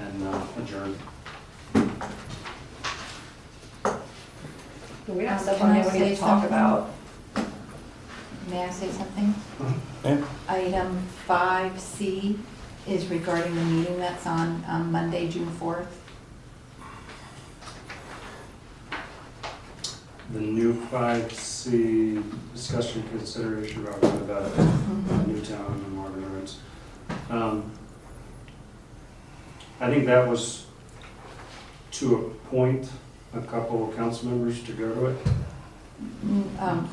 and adjourn. We have stuff Can on I there we need say to talk something? about. May I say something? Yeah. Item 5C is regarding the meeting that's on Monday, June 4th. The new 5C discussion consideration about Newtown and Marvin Roads. I think that was to appoint a couple of council members to go to it.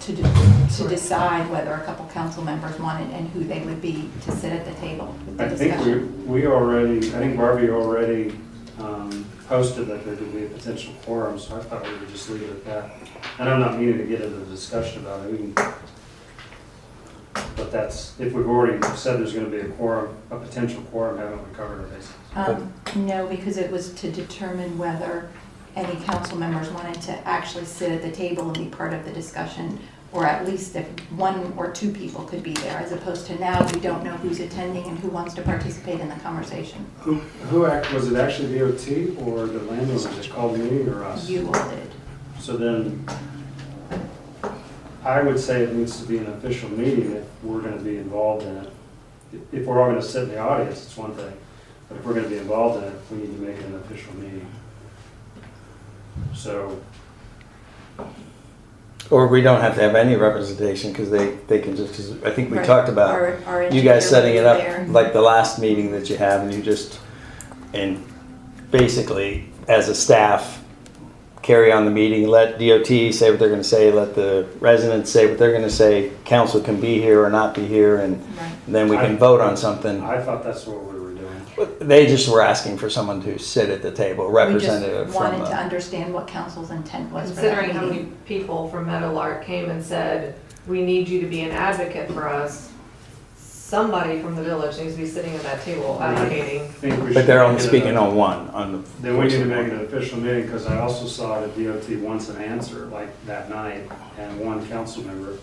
To decide whether a couple council members wanted and who they would be to sit at the table with the I think discussion. we already, I think Barbie already posted that there could be a potential quorum, so I thought we would just leave it at that. And I'm not meaning to get into the discussion about it, we can, but that's, if we've already said there's gonna be a quorum, a potential quorum, haven't we covered our bases? No, because it was to determine whether any council members wanted to actually sit at the table and be part of the discussion, or at least if one or two people could be there, as opposed to now we don't know who's attending and who wants to participate in the conversation. Was it actually DOT or the landowner that called me or us? You all did. So then, I would say it needs to be an official meeting if we're gonna be involved in it. If we're all gonna sit in the audience, it's one thing, but if we're gonna be involved in it, we need to make it an official meeting. So, Or we don't have to have any representation, because they can just, because I think we Right. talked about Our you guys engineer setting it was up there. like the last meeting that you have, and you just, and basically, as a staff, carry on the meeting, let DOT say what they're gonna say, let the residents say what they're gonna say, council can be here or not be here, and Right. then we can vote on something. I thought that's what we were doing. They just were asking for someone to sit at the table, representative We just from. wanted to understand what council's intent was for that Considering how meeting. many people from Meadowlark came and said, we need you to be an advocate for us, somebody from the village needs to be sitting at that table advocating. I think we But they're should only make it speaking a- on one, on the. Then we need to make it an official meeting, because I also saw that DOT wants an answer, like that night, and one council member,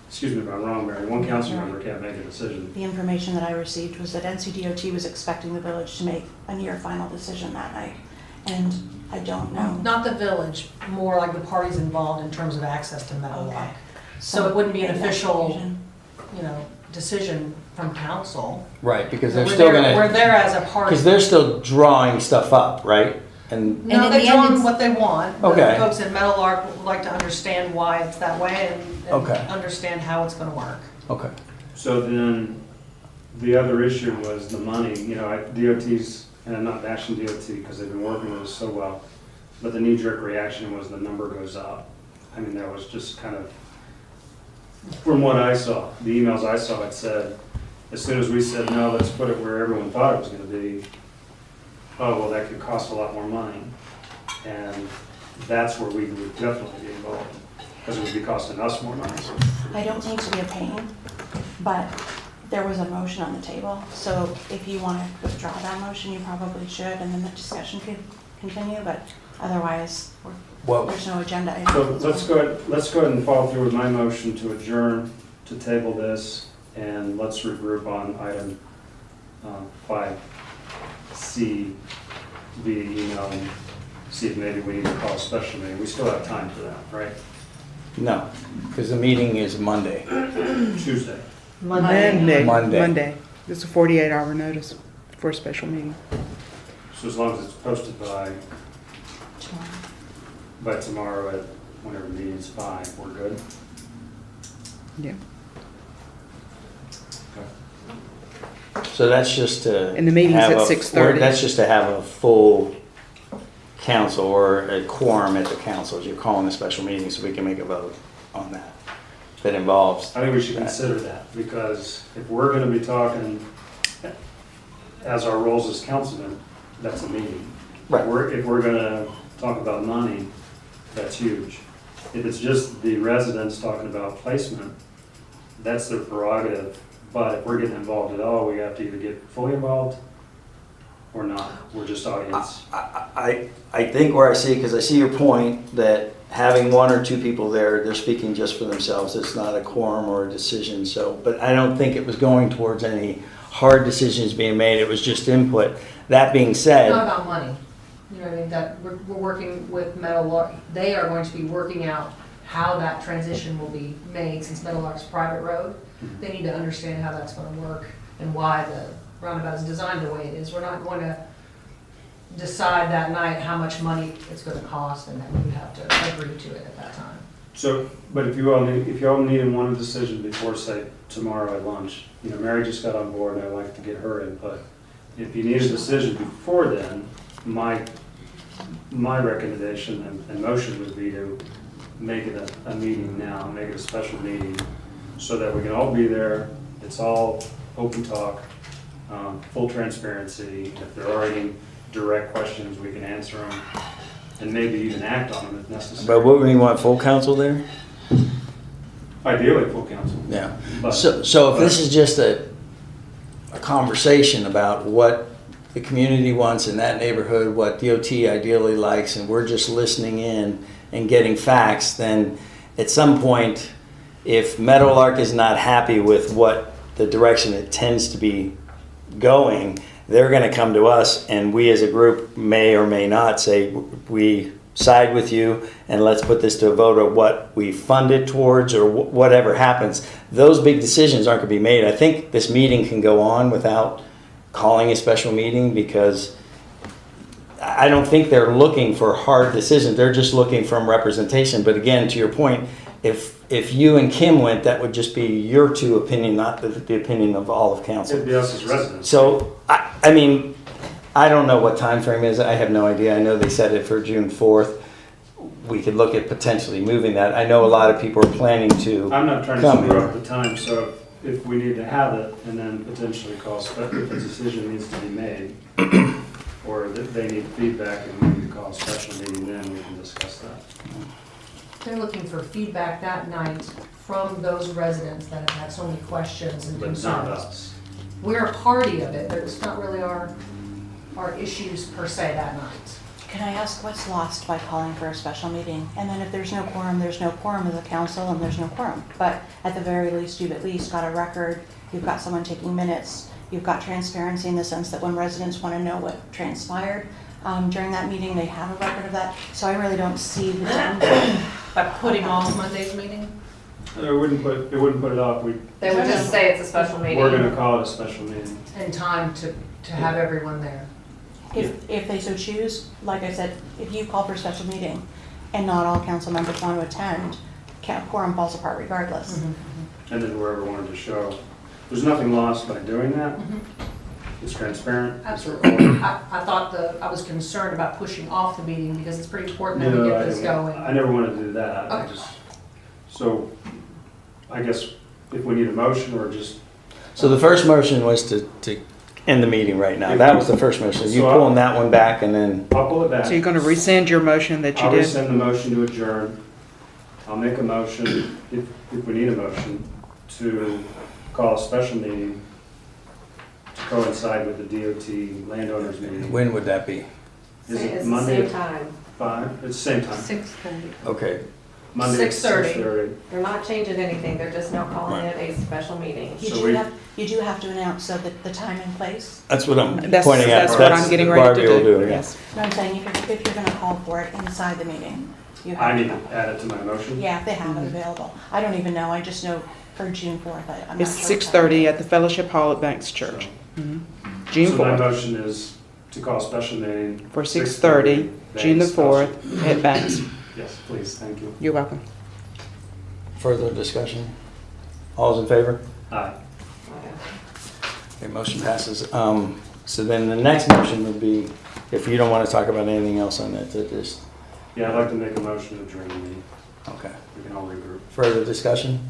excuse me if I'm wrong, Mary, one council member can't make a decision. The information that I received was that NCDOT was expecting the village to make a near final decision that night. And I don't know. Not the village, more like the parties involved in terms of access to Meadowlark. Okay. So it wouldn't be an In that official, confusion. decision from council. Right, because they're We're still there- We're gonna, there as a party. because they're still drawing stuff up, right? And, No, And in they're the end, drawing it's- what they want. The Okay. folks in Meadowlark would like to understand why it's that way and Okay. understand how it's gonna work. okay. So then, the other issue was the money, you know, DOT's, and I'm not bashing DOT because they've been working with us so well, but the knee-jerk reaction was the number goes up. I mean, that was just kind of, from what I saw, the emails I saw, it said, as soon as we said, no, let's put it where everyone thought it was gonna be, oh, well, that could cost a lot more money. And that's where we would definitely be involved, because it would be costing us more money. I don't mean to be a pain, but there was a motion on the table, so if you want to withdraw that motion, you probably should, and then the discussion could continue, but otherwise, there's no agenda item. So let's go ahead and follow through with my motion to adjourn, to table this, and let's regroup on item 5C via email and see if maybe we need to call a special meeting. We still have time for that, right? No, because the meeting is Monday. Tuesday. Monday. It's a 48-hour notice for a special meeting. So as long as it's posted by tomorrow at whenever the meeting's 5, we're good? Yeah. So that's just to. And the meeting's have at a- 6:30. That's just to have a full council or a quorum at the council. You're calling a special meeting so we can make a vote on that. That involves. I think we should that. consider that, because if we're gonna be talking as our roles as councilmen, that's a meeting. Right. If we're gonna talk about money, that's huge. If it's just the residents talking about placement, that's their prerogative. But if we're getting involved at all, we have to either get fully involved or not. We're just audience. I think where I see, because I see your point that having one or two people there, they're speaking just for themselves. It's not a quorum or a decision. So, but I don't think it was going towards any hard decisions being made. It was just input. That being said, Not about money. You know what I mean? That we're working with Meadowlark. They are going to be working out how that transition will be made, since Meadowlark's a private road. They need to understand how that's going to work and why the roundabout is designed the way it is. We're not going to decide that night how much money it's going to cost, and then we would have to agree to it at that time. So, but if you all needed one decision before, say, tomorrow at lunch, you know, Mary just got on board and I'd like to get her input. If you need a decision before then, my recommendation and motion would be to make it a meeting now, make it a special meeting, so that we can all be there. It's all open talk, full transparency. If there are any direct questions, we can answer them, and maybe even act on them if necessary. but what we want full council there? Ideally, full council. Yeah. But- So if this is just a conversation about what the community wants in that neighborhood, what DOT ideally likes, and we're just listening in and getting facts, then at some point, if Meadowlark is not happy with what the direction it tends to be going, they're going to come to us, and we as a group may or may not say, we side with you, and let's put this to a vote of what we fund it towards, or whatever happens. Those big decisions aren't going to be made. I think this meeting can go on without calling a special meeting, because I don't think they're looking for hard decisions. They're just looking for representation. But again, to your point, if you and Kim went, that would just be your two opinion, not the opinion of all of council. It'd be us as residents. So, I mean, I don't know what time frame is. I have no idea. I know they set it for June 4th. We could look at potentially moving that. I know a lot of people are planning to I'm not trying to come screw here. up the time, so if we need to have it and then potentially call, if a decision needs to be made, or that they need feedback and we need to call a special meeting, then we can discuss that. They're looking for feedback that night from those residents that have had so many questions and But not concerns. us. We're a party of it, but it's not really our issues per se that night. Can I ask what's lost by calling for a special meeting? And then if there's no quorum, there's no quorum of the council and there's no quorum. But at the very least, you've at least got a record, you've got someone taking minutes, you've got transparency in the sense that when residents want to know what transpired during that meeting, they have a record of that. So I really don't see the danger. By putting off Monday's meeting? It wouldn't put it off. They would just say it's a special meeting. We're gonna call it a special meeting. In time to have everyone there. If they so choose, like I said, if you call for a special meeting and not all council members want to attend, quorum falls apart regardless. And then whoever wanted to show. there's nothing lost by doing that. Mhm. It's transparent. Absolutely. I thought I was concerned about pushing off the meeting because it's pretty important that we No, get this going. I never wanted to do that. I Okay. just, so I guess if we need a motion or just, So the first motion was to end the meeting right now. That was the first motion. You pulling that one back and then, I'll pull it back. So you're gonna rescind your motion that you I'll did? rescind the motion to adjourn. I'll make a motion, if we need a motion, to call a special meeting to coincide with the DOT landowners meeting. when would that be? Is It's it the Monday same at time. 5? It's the same time. 6:30. Okay, Monday at 6:30. 6:30. They're not changing anything, they're just now calling it a special meeting. You So do we- have, you do have to announce so that the time and place. that's what I'm That's, pointing at. that's what I'm getting ready Barbie to will do, yeah. yes. No, I'm saying if you're gonna call for it inside the meeting, you I have need to. to add it to my motion. Yeah, if they have it available. I don't even know, I just know for June 4th, I'm not It's sure. 6:30 at the Fellowship Hall at Banks Church. Mhm. June So my 4th, motion is to call a special meeting. for 6:30, June the Banks, 4th at Banks. Yes, please, thank you. You're welcome. Further discussion? All's in favor? Aye. Okay, motion passes. So then the next motion would be, if you don't want to talk about anything else on that, to just, Yeah, I'd like to make a motion to adjourn the meeting. okay. We can all regroup. Further discussion?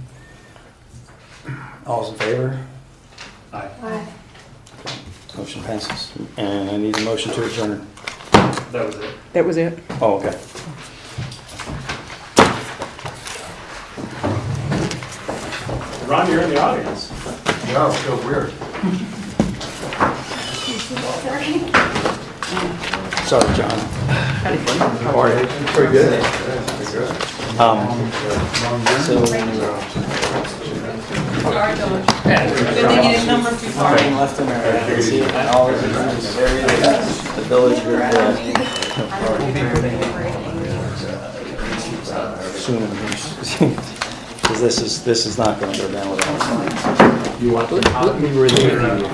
All's in favor? Aye. Motion passes. And I need a motion to adjourn. That was it. That was it. Oh, okay. Ron, you're in the audience. Yeah, it feels weird. Sorry, John. How are you? Pretty good. So, Sorry, George. Good thing you didn't come from too far. turning left in our, you see, all of this area, the village group, soon, because this is not going to go down without. You want to?